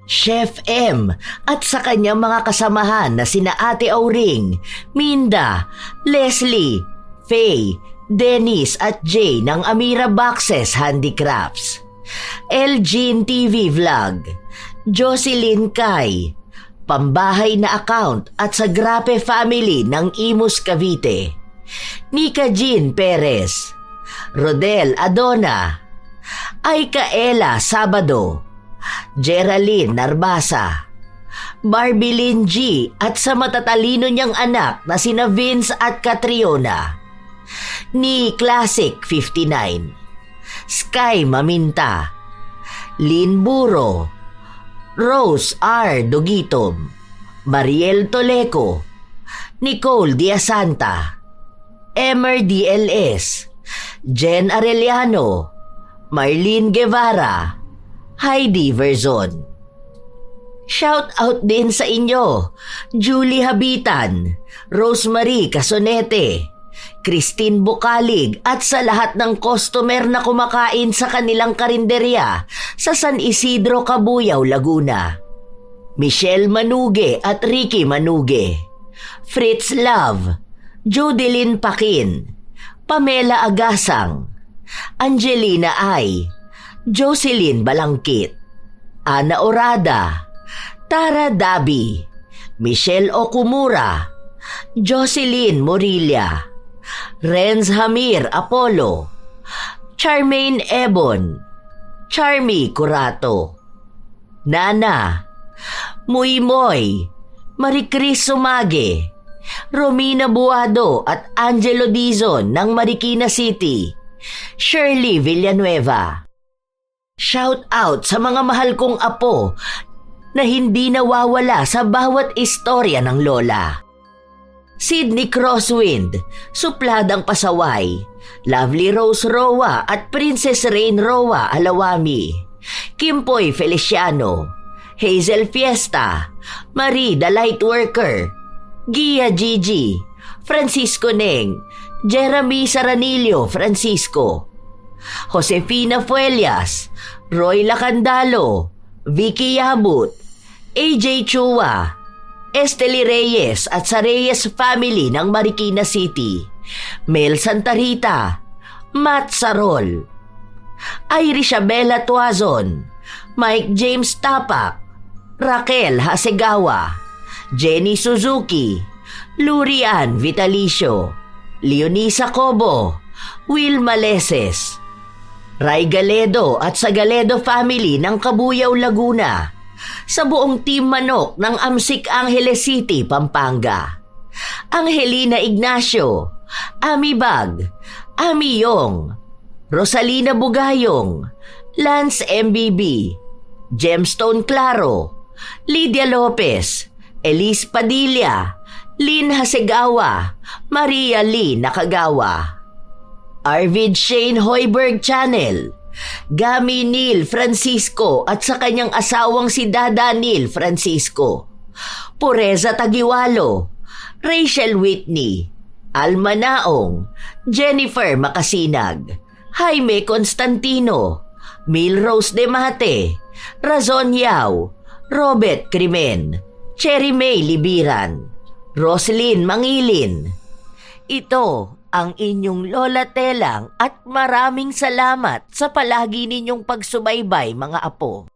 Chef M at sa kanyang mga kasamahan na sina Ate Auring, Minda, Leslie, Faye, Dennis at Jay ng Amira Boxes Handicrafts. Elgin TV Vlog, Jocelyn Kai, Pambahay na Account at sa Grape Family ng Imus Cavite, Nika Jean Perez, Rodel Adona, Aika Ella Sabado, Geraldine Narbasa, Barbilin G at sa matatalino niyang anak na sina Vince at Catriona, ni Classic 59, Sky Maminta, Lynn Buro, Rose R. Dugitom, Mariel Toleco, Nicole Diasanta, Emer DLS, Jen Arellano, Marlene Guevara, Heidi Verzon. Shout out din sa inyo, Julie Habitan, Rosemary Casonete, Christine Bukalig at sa lahat ng customer na kumakain sa kanilang karinderya sa San Isidro, Cabuyao, Laguna. Michelle Manuge at Ricky Manuge, Fritz Love, Judelyn Pakin, Pamela Agasang, Angelina Ay, Jocelyn Balangkit, Ana Orada, Tara Dabi, Michelle Okumura, Jocelyn Morilla, Renz Hamir Apollo, Charmaine Ebon, Charmy Curato, Nana, Muy Moy, Maricris Sumage, Romina Buado at Angelo Dizon ng Marikina City, Shirley Villanueva. Shout out sa mga mahal kong apo na hindi nawawala sa bawat istorya ng lola. Sydney Crosswind, Supladang Pasaway, Lovely Rose Roa at Princess Rain Roa Alawami, Kimpoy Feliciano, Hazel Fiesta, Marie the Lightworker, Gia Gigi, Francisco Neng, Jeremy Saranillo Francisco, Josefina Fuelias, Roy Lacandalo, Vicky Yabut, AJ Chua, Esteli Reyes at sa Reyes family ng Marikina City, Mel Santa Rita, Matt Sarol, Irish Abela Tuazon, Mike James Tapak, Raquel Hasegawa, Jenny Suzuki, Lurian Vitalicio, Leonisa Cobo, Will Maleses, Ray Galedo at sa Galedo family ng Cabuyao, Laguna, sa buong Team Manok ng Amsik Angeles City, Pampanga, Angelina Ignacio, Ami Bag, Ami Yong, Rosalina Bugayong, Lance MBB, Gemstone Claro, Lydia Lopez, Elise Padilla, Lynn Hasegawa, Maria Lee Nakagawa, Arvid Shane Hoiberg Channel, Gami Neil Francisco at sa kanyang asawang si Dada Neil Francisco, Pureza Tagiwalo, Rachel Whitney, Alma Naong, Jennifer Makasinag, Jaime Constantino, Milrose Demate, Razon Yao, Robert Crimen, Cherry May Libiran, Roslyn Mangilin. Ito ang inyong Lola Telang at maraming salamat sa palagi ninyong pagsubaybay, mga apo.